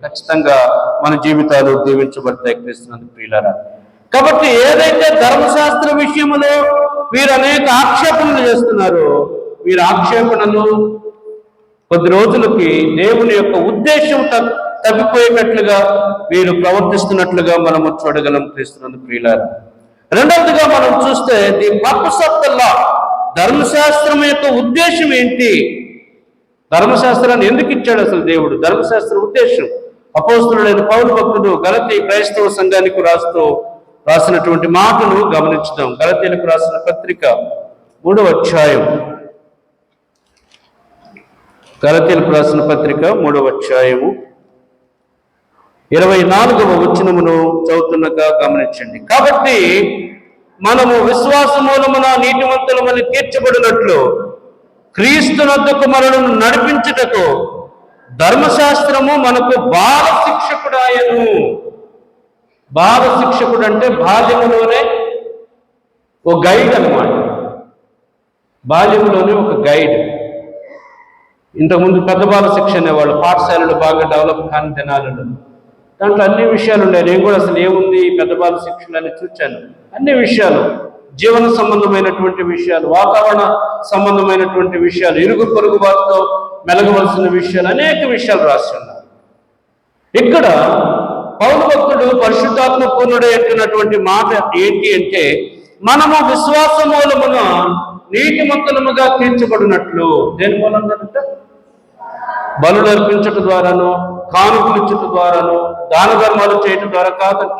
ఖచ్చితంగా మన జీవితాలు దీవించబడతాయి క్రీస్తునందు ప్రియులారా. కాబట్టి ఏదైతే ధర్మశాస్త్ర విషయంలో వీరు అనేక ఆక్షేపణలు చేస్తున్నారో, వీరి ఆక్షేపణలు కొద్ది రోజులకి దేవుని యొక్క ఉద్దేశం తప్పిపోయేటట్లుగా వీరు ప్రవర్తిస్తున్నట్లుగా మనము చూడగలం క్రీస్తునందు ప్రియులారా. రెండవదిగా మనం చూస్తే the purpose of the law, ధర్మశాస్త్రం యొక్క ఉద్దేశం ఏంటి? ధర్మశాస్త్రాన్ని ఎందుకు ఇచ్చాడు అసలు దేవుడు? ధర్మశాస్త్ర ఉద్దేశం అపోస్తలుడైన పౌలు భక్తుడు గలతీ క్రైస్తవ సంఘానికి రాసినటువంటి మాటను గమనించుదాం. గలతీలకు రాసిన పత్రిక 3వ అధ్యాయం, గలతీలకు రాసిన పత్రిక 3వ అధ్యాయము 24వ వచనమును చదువుతున్నగా గమనించండి. కాబట్టి మనము విశ్వాస మూలమున నీతిమంతులమని తీర్చబడినట్లు క్రీస్తునొద్దకు మనలను నడిపించుటకు ధర్మశాస్త్రము మనకు బాల శిక్షకుడాయను. బాల శిక్షకుడు అంటే బాల్యములోనే ఒక గైడ్ అన్నమాట. బాల్యంలోనే ఒక గైడ్. ఇంతకుముందు పెద్ద బాల శిక్ష అనేవాళ్ళు పాఠశాలలు బాగా డెవలప్ కాని దినాలలో. దాంట్లో అన్ని విషయాలు ఉన్నాయి. నేను కూడా అసలు ఏముంది పెద్ద బాల శిక్షలు అని చూశాను. అన్ని విషయాలు, జీవన సంబంధమైనటువంటి విషయాలు, వాతావరణ సంబంధమైనటువంటి విషయాలు, ఇరుగు పొరుగు వారితో మెలగవలసిన విషయాలు, అనేక విషయాలు రాసి ఉన్నారు. ఇక్కడ పౌలు భక్తుడు పరిశుద్ధాత్మ పూర్ణుడే అంటున్నటువంటి మాట ఏంటి అంటే, మనము విశ్వాస మూలమున నీతిమంతులముగా తీర్చబడినట్లు. దేని మూలంగా? బలులు అర్పించటం ద్వారానో, కానుకలు ఇచ్చటం ద్వారానో, దాన ధర్మాలు చేయటం ద్వారా కాదంట.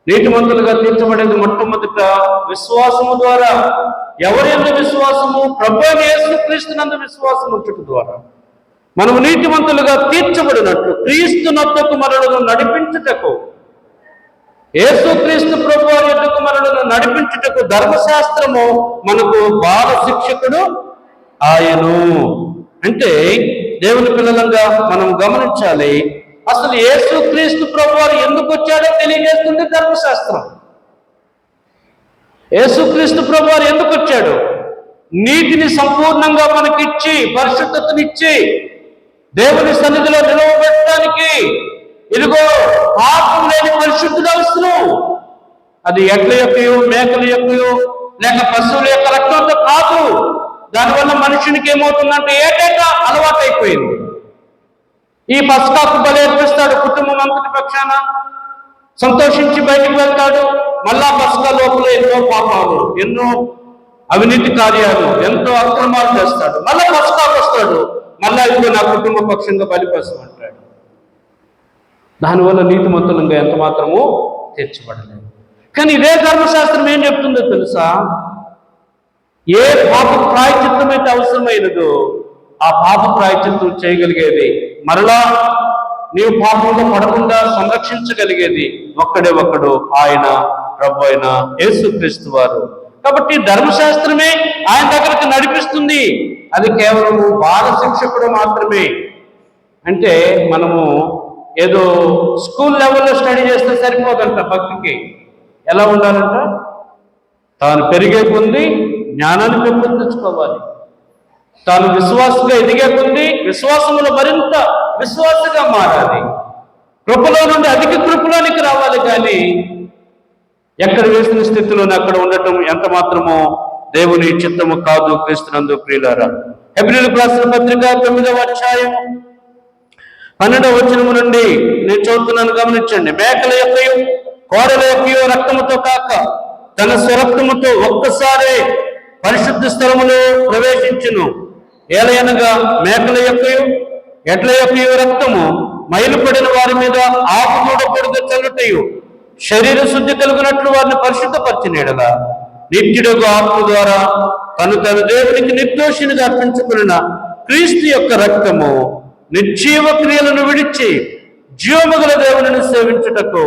నీతిమంతులుగా తీర్చబడేది మొట్టమొదట విశ్వాసము ద్వారా. ఎవరి యందు విశ్వాసము? ప్రభువైన యేసుక్రీస్తునందు విశ్వాసం ఉంచటం ద్వారా మనము నీతిమంతులుగా తీర్చబడినట్లు క్రీస్తునొద్దకు మనలను నడిపించుటకు, యేసుక్రీస్తు ప్రభు వారి యొద్దకు మనలను నడిపించుటకు ధర్మశాస్త్రము మనకు బాల శిక్షకుడు ఆయను. అంటే దేవుని పిల్లలంగా మనం గమనించాలి, అసలు యేసుక్రీస్తు ప్రభు వారు ఎందుకు వచ్చాడో తెలియజేస్తుంది ధర్మశాస్త్రం. యేసుక్రీస్తు ప్రభు వారు ఎందుకు వచ్చాడు? నీతిని సంపూర్ణంగా మనకిచ్చి, పరిశుద్ధతనిచ్చి దేవుని సన్నిధిలో నిలవబెట్టడానికి ఇదిగో పాపం లేని పరిశుద్ధుడు అవసరం. అది ఎడ్ల యొక్కయో, మేకల యొక్కయో, లేక పశువుల యొక్క రక్తంతో కాదు. దానివల్ల మనుషునికి ఏమవుతుందంటే ఏటేటా అలవాటైపోయింది. ఈ పస్కాకు బలి అర్పిస్తాడు, కుటుంబం అంతటి పక్షాన సంతోషించి బయటికి వెళ్తాడు. మళ్ళా పస్కా లోపల ఎన్నో పాపాలు, ఎన్నో అవినీతి కార్యాలు, ఎంతో అక్రమాలు చేస్తాడు. మళ్ళా పస్కాకు వస్తాడు, మళ్ళా ఇప్పుడు నా కుటుంబ పక్షంగా బలిపశువు అంటాడు. దానివల్ల నీతిమంతులంగా ఎంత మాత్రమూ తీర్చబడలేదు. కానీ ఇదే ధర్మశాస్త్రం ఏం చెప్తుందో తెలుసా? ఏ పాప ప్రాయశ్చిత్తం అయితే అవసరమైనదో ఆ పాప ప్రాయశ్చిత్తం చేయగలిగేది, మరలా నీవు పాపంలో పడకుండా సంరక్షించగలిగేది ఒక్కడే ఒక్కడు, ఆయన ప్రభు అయిన యేసుక్రీస్తు వారు. కాబట్టి ధర్మశాస్త్రమే ఆయన దగ్గరకు నడిపిస్తుంది. అది కేవలం బాల శిక్షకుడు మాత్రమే. అంటే మనము ఏదో స్కూల్ లెవెల్లో స్టడీ చేస్తే సరిపోదంట. భక్తికి ఎలా ఉండాలంట? తాను పెరిగే కొద్దీ జ్ఞానాన్ని పెంపొందించుకోవాలి. తాను విశ్వాసంగా ఎదిగే కొద్దీ విశ్వాసములో మరింత విశ్వాసగా మారాలి. కృపలో నుండి అధిక కృపలోనికి రావాలి. కానీ ఎక్కడ వేసిన స్థితిలోనే అక్కడ ఉండటం ఎంత మాత్రమో దేవుని చిత్తము కాదు. క్రీస్తునందు ప్రియులారా, హెబ్రీయులకు రాసిన పత్రిక 9వ అధ్యాయం 12వ వచనము నుండి నేను చదువుతున్నాను, గమనించండి. మేకల యొక్కయు కోడల యొక్కయు రక్తముతో కాక తన స్వరక్తముతో ఒక్కసారే పరిశుద్ధ స్థలములో ప్రవేశించును. ఏలయనగా మేకల యొక్కయు ఎడ్ల యొక్కయు రక్తము మైలుపడిన వారి మీద ఆకుదూడ పొడుగ చల్లుటయు శరీర శుద్ధి కలుగునట్లు వారిని పరిశుద్ధపరిచినెడల నిత్యుడుగు ఆత్మ ద్వారా తను దేవునికి నిర్దోషినిగా అర్పించుకున్న క్రీస్తు యొక్క రక్తము నిర్జీవ క్రియలను విడిచి జీవముగల దేవుని సేవించుటకు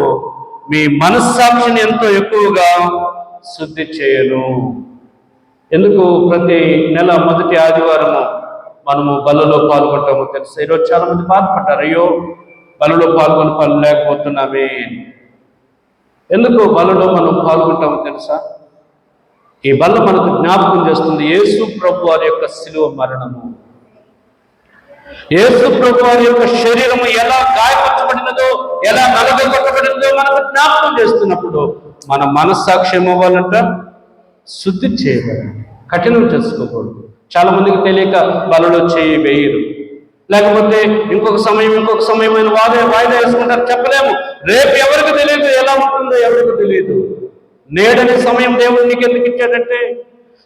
మీ మనస్సాక్షిని ఎంతో ఎక్కువగా శుద్ధి చేయను. ఎందుకు ప్రతి నెల మొదటి ఆదివారము మనము బలలో పాల్గొంటాము తెలుసా? ఈరోజు చాలా మంది బాధపడ్డారు, అయ్యో బలలో పాల్గొని పనులు లేకపోతున్నామే. ఎందుకు బలలో మనం పాల్గొంటామో తెలుసా? ఈ బల్ల మనకు జ్ఞాపకం చేస్తుంది యేసు ప్రభు వారి యొక్క శిలువ మరణము. యేసు ప్రభు వారి యొక్క శరీరము ఎలా గాయపరచబడినదో, ఎలా నలగొట్టబడినదో మనకు జ్ఞాపకం చేస్తున్నప్పుడు మన మనస్సాక్షి ఏమవ్వాలంట? శుద్ధి చేయబడాలి, కఠినం చేసుకోకూడదు. చాలా మందికి తెలియక బలలో చేయి వేయరు, లేకపోతే ఇంకొక సమయమైన వాయిదా వేసుకుంటారు. చెప్పలేము, రేపు ఎవరికి తెలియదు, ఎలా ఉంటుందో ఎవరికి తెలియదు. నేడని సమయం దేవుడు నీకు ఎందుకు ఇచ్చాడంటే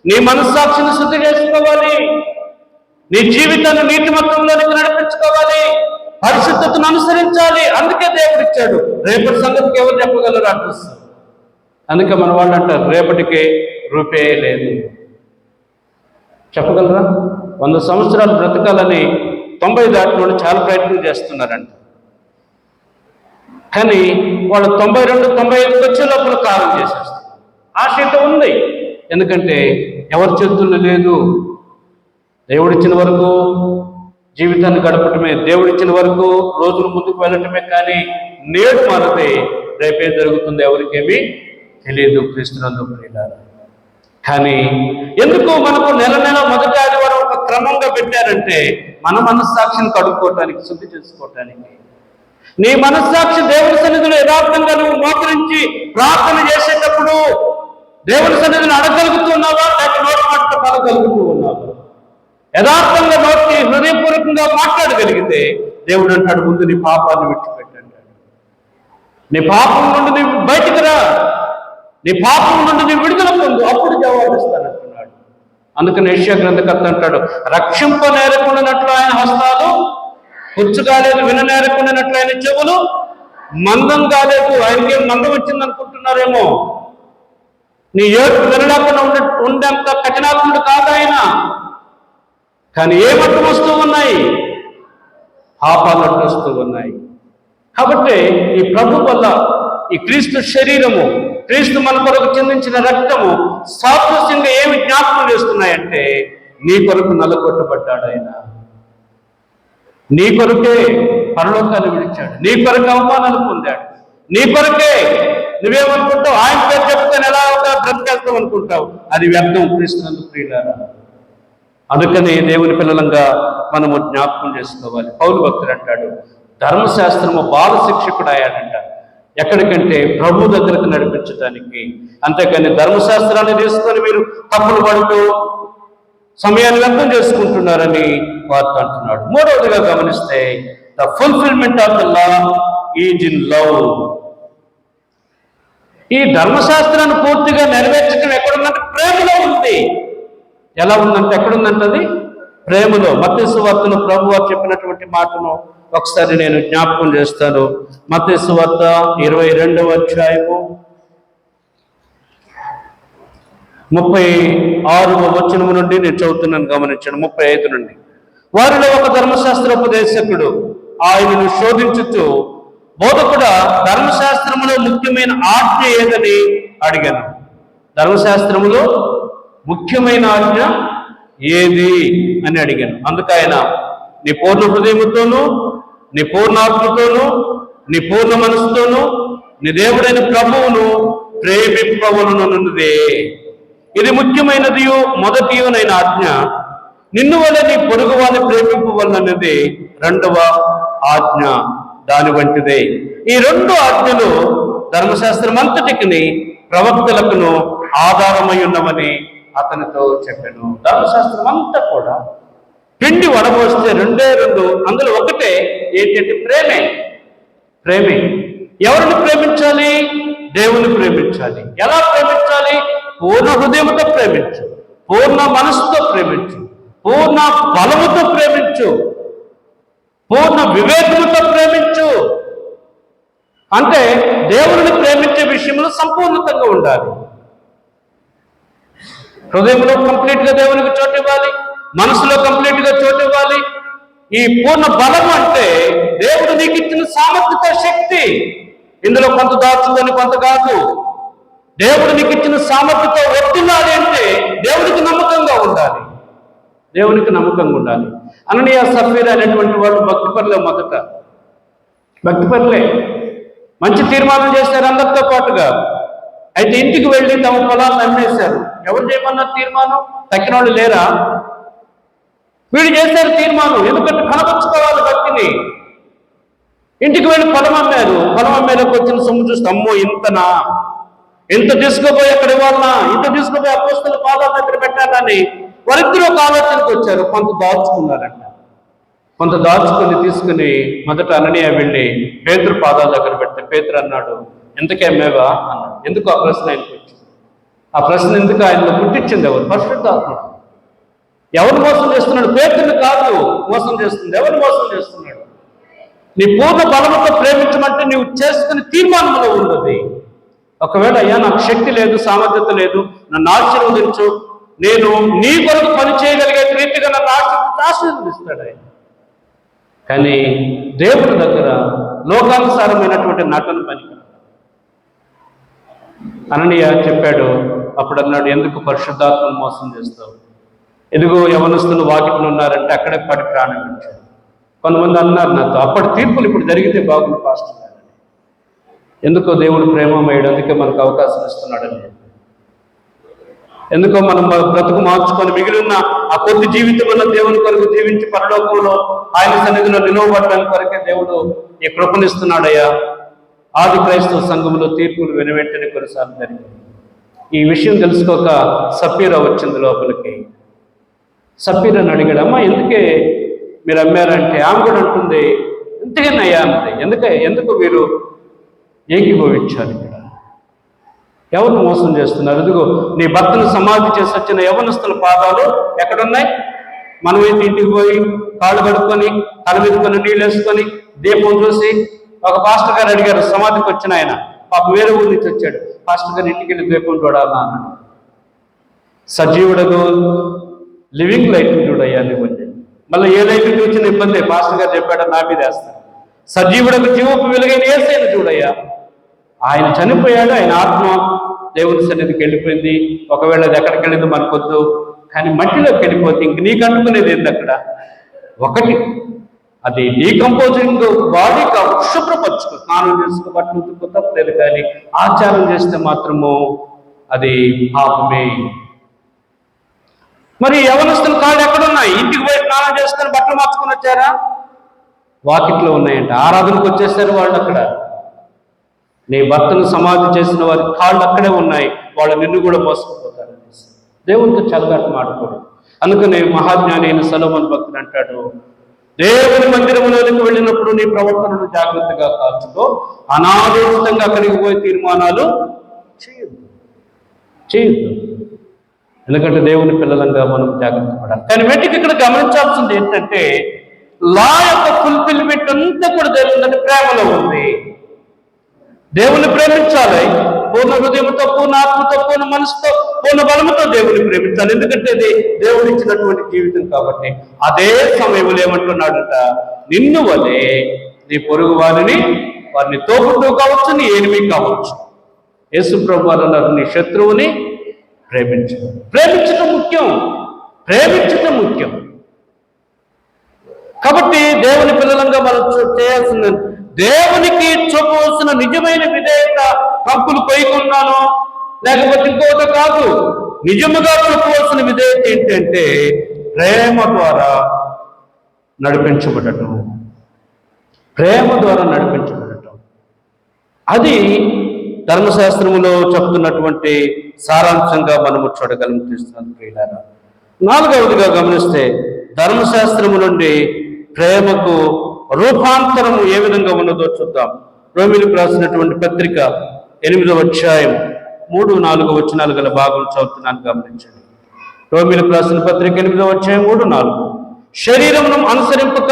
నీ మనస్సాక్షిని శుద్ధి చేసుకోవాలి, నీ జీవితాన్ని నీతిమత్వంలోనికి నడిపించుకోవాలి, పరిశుద్ధతను అనుసరించాలి. అందుకే దేవుడు ఇచ్చాడు. రేపటి సంగతికి ఎవరు చెప్పగలరు అడ్రస్? అందుకే మన వాళ్ళు అంటారు రేపటికి రూపే లేదు. చెప్పగలరా? 100 సంవత్సరాలు బ్రతకాలని 90 దాటిలో చాలా ప్రయత్నం చేస్తున్నారంట. కానీ వాళ్ళు 92, 95 వచ్చే లోపల కాలం చేసేస్తారు. ఆశ ఉంది, ఎందుకంటే ఎవరి చేతుల్లో లేదు. దేవుడిచ్చిన వరకు జీవితాన్ని గడపటమే, దేవుడిచ్చిన వరకు రోజులు ముందుకు వెళ్ళటమే. కానీ నేడు మారితే రేపేం జరుగుతుందో ఎవరికేమీ తెలియదు. క్రీస్తునందు ప్రియులారా, కానీ ఎందుకు మనకు నెల మొదటి ఆదివారం ఒక క్రమంగా పెట్టారంటే మన మనస్సాక్షిని కడుక్కోవటానికి, శుద్ధి చేసుకోవటానికి. నీ మనస్సాక్షి దేవుని సన్నిధిలో యథార్థంగా నువ్వు మోకరించి ప్రార్థన చేసేటప్పుడు దేవుని సన్నిధిని అడగలుగుతున్నావా, లేక నోటి మాటతో పలగలుగుతూ ఉన్నావా? యథార్థంగా నోటి హృదయపూర్వకంగా మాట్లాడగలిగితే దేవుడు అంటాడు, ముందు నీ పాపాన్ని విడిచిపెట్టండి, నీ పాపం నుండి నీవు బయటికి రా, నీ పాపం నుండి నీవు విడుదల పొందు, అప్పుడు జవాబిస్తానంటున్నాడు. అందుకని యెషయా గ్రంథకర్త అంటాడు, రక్షింప నేరకుండానట్లు ఆయన హస్తాలు పుచ్చు కాలేదు, విననేరకుండానట్లు ఆయన చెవులు మందం కాలేదు. ఆయనకేం మందం వచ్చింది అనుకుంటున్నారేమో. నీ ఏడుపు వినలేకుండా ఉండేంత కఠినాత్ముడు కాదు ఆయన. కానీ ఏమట్టు వస్తూ ఉన్నాయి? పాపాలు అట్టు వస్తూ ఉన్నాయి. కాబట్టి ఈ ప్రభు వల్ల ఈ క్రీస్తు శరీరము, క్రీస్తు మన కొరకు చెందించిన రక్తము సాదృశ్యంగా ఏమి జ్ఞాపకం చేస్తున్నాయంటే నీ కొరకు నలగొట్టబడ్డాడు ఆయన, నీ కొరకే పరలోకాన్ని విడిచాడు, నీ కొరకు అవమానాలు పొందాడు, నీ కొరకే. నువ్వేమనుకుంటావు? ఆయన పేరు చెప్పుకొని ఎలా బ్రతికేస్తావు అనుకుంటావు, అది వ్యర్థం. క్రీస్తునందు ప్రియులారా, అందుకని దేవుని పిల్లలంగా మనము జ్ఞాపకం చేసుకోవాలి. పౌలు భక్తుడు అంటాడు, ధర్మశాస్త్రము బాల శిక్షకుడు అయ్యాడంట. ఎక్కడికంటే ప్రభు దగ్గరకు నడిపించడానికి. అంతేకాని ధర్మశాస్త్రాన్ని తీసుకొని మీరు తప్పులు పడుతూ సమయాన్ని వ్యర్థం చేసుకుంటున్నారని వార్త అంటున్నాడు. మూడవదిగా గమనిస్తే, the fulfilment of the law is in love. ఈ ధర్మశాస్త్రాన్ని పూర్తిగా నెరవేర్చడం ఎక్కడుందంటే ప్రేమలో ఉంది. ఎలా ఉందంటే ఎక్కడుందంటే అది ప్రేమలో. మత్తయి సువార్తలో ప్రభు వారు చెప్పినటువంటి మాటను ఒకసారి నేను జ్ఞాపకం చేస్తాను. మత్తయి సువార్త 22వ అధ్యాయము 36వ వచనము నుండి నేను చదువుతున్నాను, గమనించండి. 35 నుండి. వారిలో ఒక ధర్మశాస్త్రోపదేశకుడు ఆయనను శోధించుతూ, బోధకుడా, ధర్మశాస్త్రములో ముఖ్యమైన ఆజ్ఞ ఏదని అడిగాను. ధర్మశాస్త్రములో ముఖ్యమైన ఆజ్ఞ ఏది అని అడిగాను. అందుకు ఆయన, నీ పూర్ణ హృదయముతోనూ, నీ పూర్ణ ఆత్మతోనూ, నీ పూర్ణ మనసుతోనూ నీ దేవుడైన ప్రభువును ప్రేమింపవలనన్నదే. ఇది ముఖ్యమైనదియు మొదటియునైన ఆజ్ఞ. నిన్ను వల్ల నీ పొరుగు వారిని ప్రేమింపవలనన్నది రెండవ ఆజ్ఞ, దాని వంటిదే. ఈ రెండు ఆజ్ఞలు ధర్మశాస్త్రం అంతటికి ప్రవక్తలకును ఆధారమై ఉన్నవని అతనితో చెప్పాను. ధర్మశాస్త్రం అంతా కూడా పిండి వడబోస్తే రెండే రెండు, అందులో ఒకటే ఏంటంటే ప్రేమే. ప్రేమే. ఎవరిని ప్రేమించాలి? దేవుని ప్రేమించాలి. ఎలా ప్రేమించాలి? పూర్ణ హృదయంతో ప్రేమించు, పూర్ణ మనసుతో ప్రేమించు, పూర్ణ బలముతో ప్రేమించు, పూర్ణ వివేకముతో ప్రేమించు. అంటే దేవుడిని ప్రేమించే విషయంలో సంపూర్ణతంగా ఉండాలి. హృదయంలో కంప్లీట్గా దేవునికి చోటు ఇవ్వాలి, మనసులో కంప్లీట్గా చోటు ఇవ్వాలి. ఈ పూర్ణ బలం అంటే దేవుడు నీకు ఇచ్చిన సామర్థ్యత, శక్తి. ఇందులో కొంత దాచుకొని కొంత కాదు. దేవుడు నీకు ఇచ్చిన సామర్థ్యత వర్తిల్లాలి అంటే దేవునికి నమ్మకంగా ఉండాలి. దేవునికి నమ్మకంగా ఉండాలి. అననీయ సఫీరా అనేటువంటి వాళ్ళు భక్తిపరులే. మొదట భక్తిపరులే, మంచి తీర్మానం చేశారు అందరితో పాటుగా. అయితే ఇంటికి వెళ్ళి తమ పొలాలను అమ్మేశారు. ఎవరు చేయమన్నారు తీర్మానం? తక్కిన వాళ్ళు లేరా? వీళ్ళు చేశారు తీర్మానం. ఎందుకంటే కనపరుచుకోవాలి భక్తిని. ఇంటికి వెళ్ళి పొలం అమ్మారు. పొలం అమ్మేలోకి వచ్చిన సొమ్ము చూస్తే, అమ్మో ఇంతనా, ఇంత తీసుకుపోయి ఎక్కడ ఇవ్వాలన్నా, ఇంత తీసుకుపోయి అపోస్తల పాదాల దగ్గర పెట్టాలని వారిద్దరూ ఒక ఆలోచనకు వచ్చారు. కొంత దాచుకున్నారంట. కొంత దాచుకొని తీసుకుని మొదట అననీయ వెళ్ళి పేతురు పాదాల దగ్గర పెడితే పేతురు అన్నాడు, ఎంతకే అమ్మేవా అన్నాడు. ఎందుకు ఆ ప్రశ్న ఆయనకు వచ్చింది? ఆ ప్రశ్న ఎందుకు ఆయనలో పుట్టించింది? ఎవరు? పరిశుద్ధాత్ముడు. ఎవరు మోసం చేస్తున్నాడు? పేతురుని కాదు మోసం చేస్తుంది. ఎవరు మోసం చేస్తున్నాడు? నీ పూర్ణ బలముతో ప్రేమించమంటే నీవు చేసుకుని తీర్మానంలో ఉన్నది. ఒకవేళ అయ్యా నాకు శక్తి లేదు, సామర్థ్యత లేదు, నన్ను ఆశీర్వదించు, నేను నీ కొరకు పని చేయగలిగే రీతిగా నన్ను ఆశీర్వదిస్తాడు ఆయన. కానీ దేవుడి దగ్గర లోకానుసారమైనటువంటి నటన పని. అననీయ చెప్పాడు. అప్పుడు అన్నాడు, ఎందుకు పరిశుద్ధాత్మను మోసం చేస్తావు? ఎదుగో యవనస్తులు వాకిట్లు ఉన్నారంటే అక్కడే పడి ప్రాణం ఇచ్చాడు. కొంతమంది అన్నారు నాతో, అప్పటి తీర్పులు ఇప్పుడు జరిగితే బాగుంది పాస్టర్ గారు. ఎందుకో దేవుడు ప్రేమమయ్యాడు, అందుకే మనకు అవకాశం ఇస్తున్నాడని. ఎందుకో మనం బ్రతుకు మార్చుకొని మిగిలిన ఆ కొద్ది జీవితం వల్ల దేవుని కొరకు జీవించి పరలోకంలో ఆయన సన్నిధిలో నిలవబడడానికి కొరకే దేవుడు ఈ కృపనిస్తున్నాడయ్యా. ఆది క్రైస్తవ సంఘంలో తీర్పులు వెనువెంటనే కొన్నిసార్లు జరిగింది. ఈ విషయం తెలుసుకోక సప్పీరా వచ్చింది లోపలికి. సప్పీరాని అడిగాడు, అమ్మ ఎందుకే మీరు అమ్మారంటే ఆమె కూడా అంటుంది, ఇంతకనయ్యా అన్నది. ఎందుకు మీరు ఏకీభవించారు? ఇక్కడ ఎవరిని మోసం చేస్తున్నారు? ఇదిగో నీ భర్తను సమాధి చేసి వచ్చిన యవనస్తుల పాదాలు ఎక్కడున్నాయి? మనమైతే ఇంటికి పోయి కాళ్ళు కడుక్కొని తల మీదుకొని నీళ్ళు వేసుకొని దీపం చూసి, ఒక పాస్టర్ గారు అడిగారు సమాధికి వచ్చిన ఆయన, పాప వేరే ఊరి నుంచి వచ్చాడు, పాస్టర్ గారు ఇంటికి వెళ్ళి దీపం చూడాలా అన్నాడు. సజీవుడకు లివింగ్ లైట్ చూడయ్యా నువ్వు. మళ్ళీ ఏ లైట్ చూసిన ఇబ్బంది, పాస్టర్ గారు చెప్పాడు నా మీద వేస్తాను. సజీవుడకు జీవపు వెలుగైన యేసయ్యను చూడయ్యా. ఆయన చనిపోయాడు, ఆయన ఆత్మ దేవుని సన్నిధికి వెళ్ళిపోయింది. ఒకవేళ అది ఎక్కడికి వెళ్ళిందో మనకొద్దు, కానీ మట్టిలోకి వెళ్ళిపోతే ఇంక నీకు అంటుకునేది ఏంటి అక్కడ? ఒకటి, అది డీకంపోజింగ్ బాడీ శుభ్రపరచుకో, స్నానం చేసుకో, బట్టలు ఉతుక్కో, తప్పలేదు. కానీ ఆచారం చేస్తే మాత్రము అది పాపమే. మరి యవనస్తుల కాళ్ళు ఎక్కడున్నాయి? ఇంటికి పోయి స్నానం చేసుకొని బట్టలు మార్చుకొని వచ్చారా? వాకిట్లో ఉన్నాయంట. ఆరాధనకు వచ్చేసారు వాళ్ళు అక్కడ. నీ భర్తను సమాధి చేసిన వారి కాళ్ళు అక్కడే ఉన్నాయి, వాళ్ళు నిన్ను కూడా మోసుకుపోతారు. దేవునితో చలగాట మాట్లాడు. అందుకనే మహాజ్ఞాని అయిన సొలొమోను భక్తుడు అంటాడు, దేవుని మందిరంలోనికి వెళ్ళినప్పుడు నీ ప్రవర్తనను జాగ్రత్తగా కాల్చుకో, అనాలోచితంగా అక్కడికి పోయి తీర్మానాలు చేయొద్దు. ఎందుకంటే దేవుని పిల్లలంగా మనం జాగ్రత్త పడాలి. కానీ వీటికి ఇక్కడ గమనించాల్సింది ఏంటంటే, లా యొక్క ఫుల్ఫిల్మెంట్ అంతా కూడా దేవుని ప్రేమలో ఉంది. దేవుని ప్రేమించాలి, పూర్ణ హృదయంతో, పూర్ణ ఆత్మతో, పూర్ణ మనసుతో, పూర్ణ బలముతో దేవుని ప్రేమించాలి. ఎందుకంటే అది దేవుడు ఇచ్చినటువంటి జీవితం కాబట్టి. అదే సమయంలో ఏమంటున్నాడట, నిన్ను వలే నీ పొరుగు వారిని తోబుట్టు కావచ్చు, నీ ఎనిమి కావచ్చు. యేసు ప్రభువు అన్నారు, నీ శత్రువుని ప్రేమించటం ముఖ్యం. కాబట్టి దేవుని పిల్లలంగా మనం చేయాల్సిన, దేవునికి చూపవలసిన నిజమైన విధేయత హక్కులు కొయ్యకున్నాను లేకపోతే ఇంకోటి కాదు. నిజముగా చూపవలసిన విధేయత ఏంటంటే ప్రేమ ద్వారా నడిపించబడటం. అది ధర్మశాస్త్రములో చెప్తున్నటువంటి సారాంశంగా మనము చూడగలం. క్రీస్తునందు ప్రియులారా, నాలుగవదిగా గమనిస్తే ధర్మశాస్త్రము నుండి ప్రేమకు రూపాంతరము ఏ విధంగా ఉన్నదో చూద్దాం. రోమీయులకు రాసినటువంటి పత్రిక 8వ అధ్యాయం 3-4 వచనాలు గల భాగం చదువుతున్నాను, గమనించండి. రోమీయులకు రాసిన పత్రిక 8వ అధ్యాయం 3-4. శరీరమును అనుసరింపక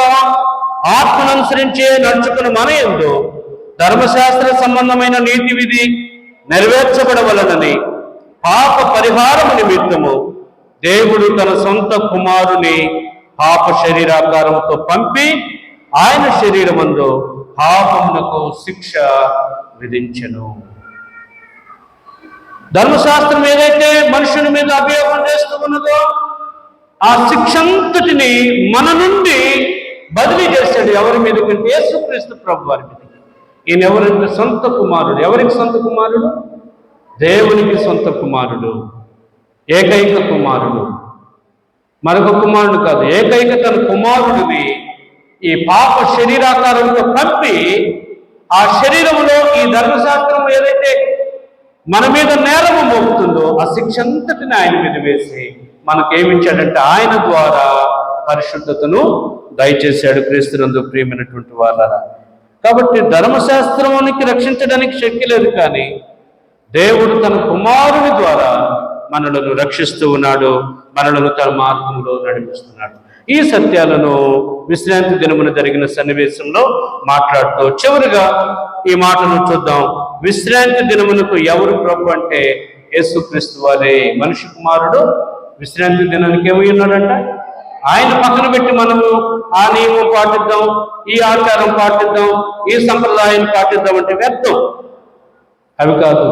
ఆత్మను అనుసరించే నడుచుకుని మన యందు ధర్మశాస్త్ర సంబంధమైన నీతి విధి నెరవేర్చబడవలనని పాప పరిహారము నిమిత్తము దేవుడు తన సొంత కుమారుని పాప శరీరాకారముతో పంపి ఆయన శరీరమందు పాపమునకు శిక్ష విధించెను. ధర్మశాస్త్రం ఏదైతే మనుషుని మీద అభియోగం చేస్తూ ఉన్నదో ఆ శిక్ష అంతటిని మన నుండి బదిలీ చేశాడు. ఎవరి మీద కంటే? యేసుక్రీస్తు ప్రభు వారి మీద. ఈయన ఎవరంటే సొంత కుమారుడు. ఎవరికి సొంత కుమారుడు? దేవునికి సొంత కుమారుడు, ఏకైక కుమారుడు, మరొక కుమారుడు కాదు, ఏకైక తన కుమారుడిని ఈ పాప శరీరాకారంలో పంపి ఆ శరీరంలో ఈ ధర్మశాస్త్రం ఏదైతే మన మీద నేరము మోపుతుందో ఆ శిక్ష అంతటిని ఆయన మీద వేసి మనకేమిచ్చాడంటే ఆయన ద్వారా పరిశుద్ధతను దయచేశాడు. క్రీస్తునందు ప్రియమైనటువంటి వారలారా, కాబట్టి ధర్మశాస్త్రానికి రక్షించడానికి శక్తి లేదు, కానీ దేవుడు తన కుమారుని ద్వారా మనలను రక్షిస్తూ ఉన్నాడు, మనలను తన మార్గంలో నడిపిస్తున్నాడు. ఈ సత్యాలను విశ్రాంతి దినమున జరిగిన సన్నివేశంలో మాట్లాడుతూ చివరిగా ఈ మాటను చూద్దాం. విశ్రాంతి దినమునకు ఎవరు ప్రభు అంటే యేసుక్రీస్తు వారే. మనిషి కుమారుడు విశ్రాంతి దినానికి ఏమై ఉన్నాడంట? ఆయన పక్కన పెట్టి మనము ఆ నియమం పాటిద్దాం, ఈ ఆచారం పాటిద్దాం, ఈ సంప్రదాయం పాటిద్దాం అంటే వ్యర్థం. అవి కాదు,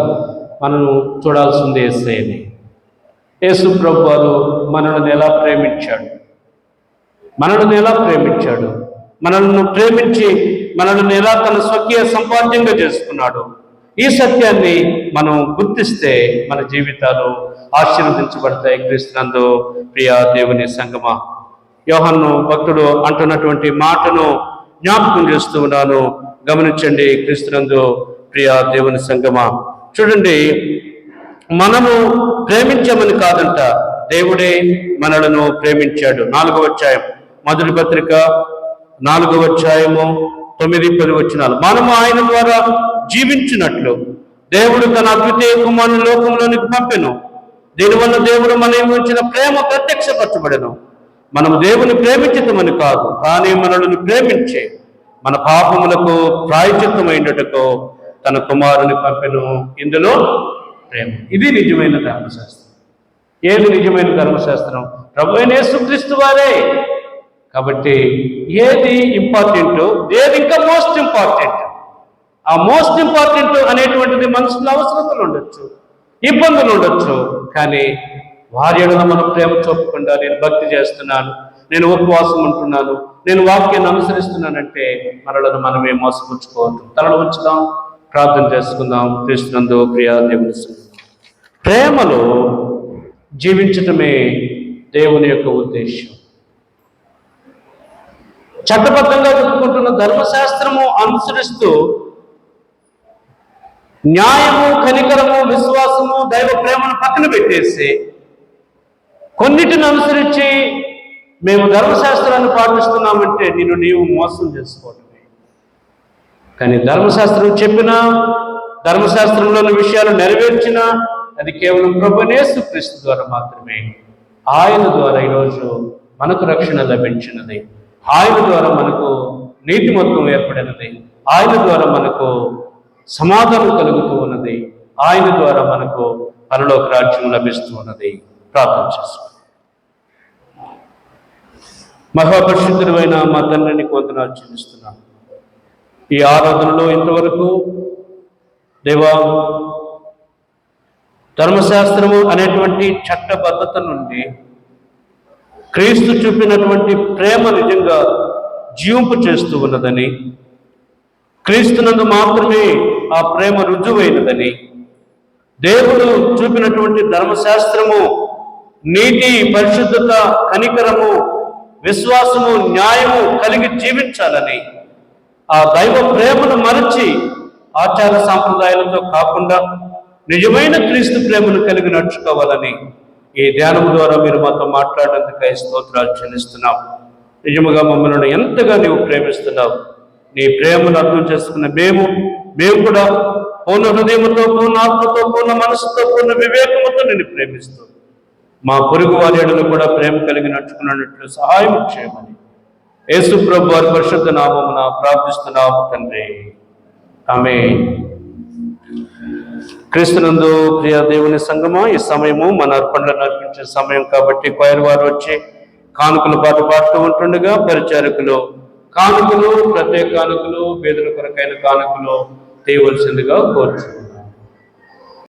మనం చూడాల్సింది యేసయ్యని. యేసు ప్రభు వారు మనల్ని ఎలా ప్రేమించాడు, మనల్ని ప్రేమించి మనల్ని ఎలా తన స్వకీయ సంపాద్యంగా చేసుకున్నాడు. ఈ సత్యాన్ని మనం గుర్తిస్తే మన జీవితాలు ఆశీర్వదించబడతాయి. క్రీస్తునందు ప్రియ దేవుని సంగమా, యోహన్ను భక్తుడు అంటున్నటువంటి మాటను జ్ఞాపకం చేస్తూ ఉన్నాను, గమనించండి. క్రీస్తునందు ప్రియ దేవుని సంగమా, చూడండి, మనము ప్రేమించమని కాదంట, దేవుడే మనలను ప్రేమించాడు. 4వ అధ్యాయం మొదటి పత్రిక 4వ అధ్యాయము 9-10 వచనాలు. మనము ఆయన ద్వారా జీవించినట్లు దేవుడు తన అద్వితీయ కుమారుని లోకంలోనికి పంపెను. దీనివల్ల దేవుడు మన ఉంచిన ప్రేమ ప్రత్యక్షపరచబడెను. మనము దేవుని ప్రేమించటమని కాదు, కానీ మనల్ని ప్రేమించే మన పాపములకు ప్రాయశ్చిత్తమైనట్టుకు తన కుమారుని పంపెను. ఇందులో ప్రేమ. ఇది నిజమైన ధర్మశాస్త్రం. ఏది నిజమైన ధర్మశాస్త్రం? ప్రభువైన యేసుక్రీస్తు వారే. కాబట్టి ఏది ఇంపార్టెంట్, ఏది ఇంకా మోస్ట్ ఇంపార్టెంట్, ఆ మోస్ట్ ఇంపార్టెంట్ అనేటువంటిది మనసులో అవసరతలు ఉండొచ్చు, ఇబ్బందులు ఉండొచ్చు, కానీ వారి ఎడల మనం ప్రేమ చూపకుండా నేను భక్తి చేస్తున్నాను, నేను ఉపవాసం ఉంటున్నాను, నేను వాక్యాన్ని అనుసరిస్తున్నానంటే మనలను మనమే మోసపుచ్చుకోవద్దు. తలలో ఉంచుదాం, ప్రార్థన చేసుకుందాం. క్రీస్తునందు ప్రియ దేవుని ప్రేమలో జీవించటమే దేవుని యొక్క ఉద్దేశం. చట్టబద్ధంగా చెప్పుకుంటున్న ధర్మశాస్త్రము అనుసరిస్తూ న్యాయము, కనికరము, విశ్వాసము, దైవ ప్రేమను పక్కన పెట్టేసి కొన్నిటిని అనుసరించి మేము ధర్మశాస్త్రాన్ని పాటిస్తున్నామంటే నీవు మోసం చేసుకోవటమే. కానీ ధర్మశాస్త్రం చెప్పినా, ధర్మశాస్త్రంలోని విషయాలు నెరవేర్చినా అది కేవలం ప్రభువైన యేసుక్రీస్తు ద్వారా మాత్రమే. ఆయన ద్వారా ఈరోజు మనకు రక్షణ లభించినది, ఆయన ద్వారా మనకు నీతిమత్వం ఏర్పడినది, ఆయన ద్వారా మనకు సమాధానం కలుగుతూ ఉన్నది, ఆయన ద్వారా మనకు పరలోక రాజ్యం లభిస్తూ ఉన్నది. ప్రార్థన చేసుకుందాం. మహాపరిశుద్ధుడైన మా తండ్రిని వందనాలు చెల్లిస్తున్నాం. ఈ ఆరాధనలో ఇంతవరకు దేవా, ధర్మశాస్త్రము అనేటువంటి చట్టబద్ధత నుండి క్రీస్తు చూపినటువంటి ప్రేమ నిజంగా జీవింపు చేస్తూ ఉన్నదని, క్రీస్తునందు మాత్రమే ఆ ప్రేమ రుజువైనదని, దేవుడు చూపినటువంటి ధర్మశాస్త్రము నీతి, పరిశుద్ధత, కనికరము, విశ్వాసము, న్యాయము కలిగి జీవించాలని, ఆ దైవ ప్రేమను మరచి ఆచార సాంప్రదాయాలతో కాకుండా నిజమైన క్రీస్తు ప్రేమను కలిగి నడుచుకోవాలని ఈ ధ్యానం ద్వారా మీరు మాతో మాట్లాడేందుకై స్తోత్రాలు చెల్లిస్తున్నాం. నిజముగా మమ్మల్ని ఎంతగా నీవు ప్రేమిస్తున్నావు. నీ ప్రేమను అర్థం చేసుకున్న మేము కూడా పూర్ణ హృదయంతో, పూర్ణ ఆత్మతో, పూర్ణ మనసుతో, పూర్ణ వివేకముతో నిన్ను ప్రేమిస్తూ మా పొరుగు వారి ఎడల కూడా ప్రేమ కలిగి నడుచుకున్నట్లు సహాయం చేయమని యేసు ప్రభు వారి పరిశుద్ధ నామమున ప్రార్థిస్తున్నాము తండ్రి. ఆమేన్. క్రీస్తునందు ప్రియ దేవుని సంగమా, ఈ సమయము మన అర్పణలను అర్పించే సమయం కాబట్టి క్వైర్ వారు వచ్చి కానుకలు పాడుతూ ఉంటుండగా పరిచారకులు కానుకలు, ప్రత్యేక కానుకలు, పేదల కొరకైన కానుకలు తీయవలసిందిగా కోరుచున్నాను.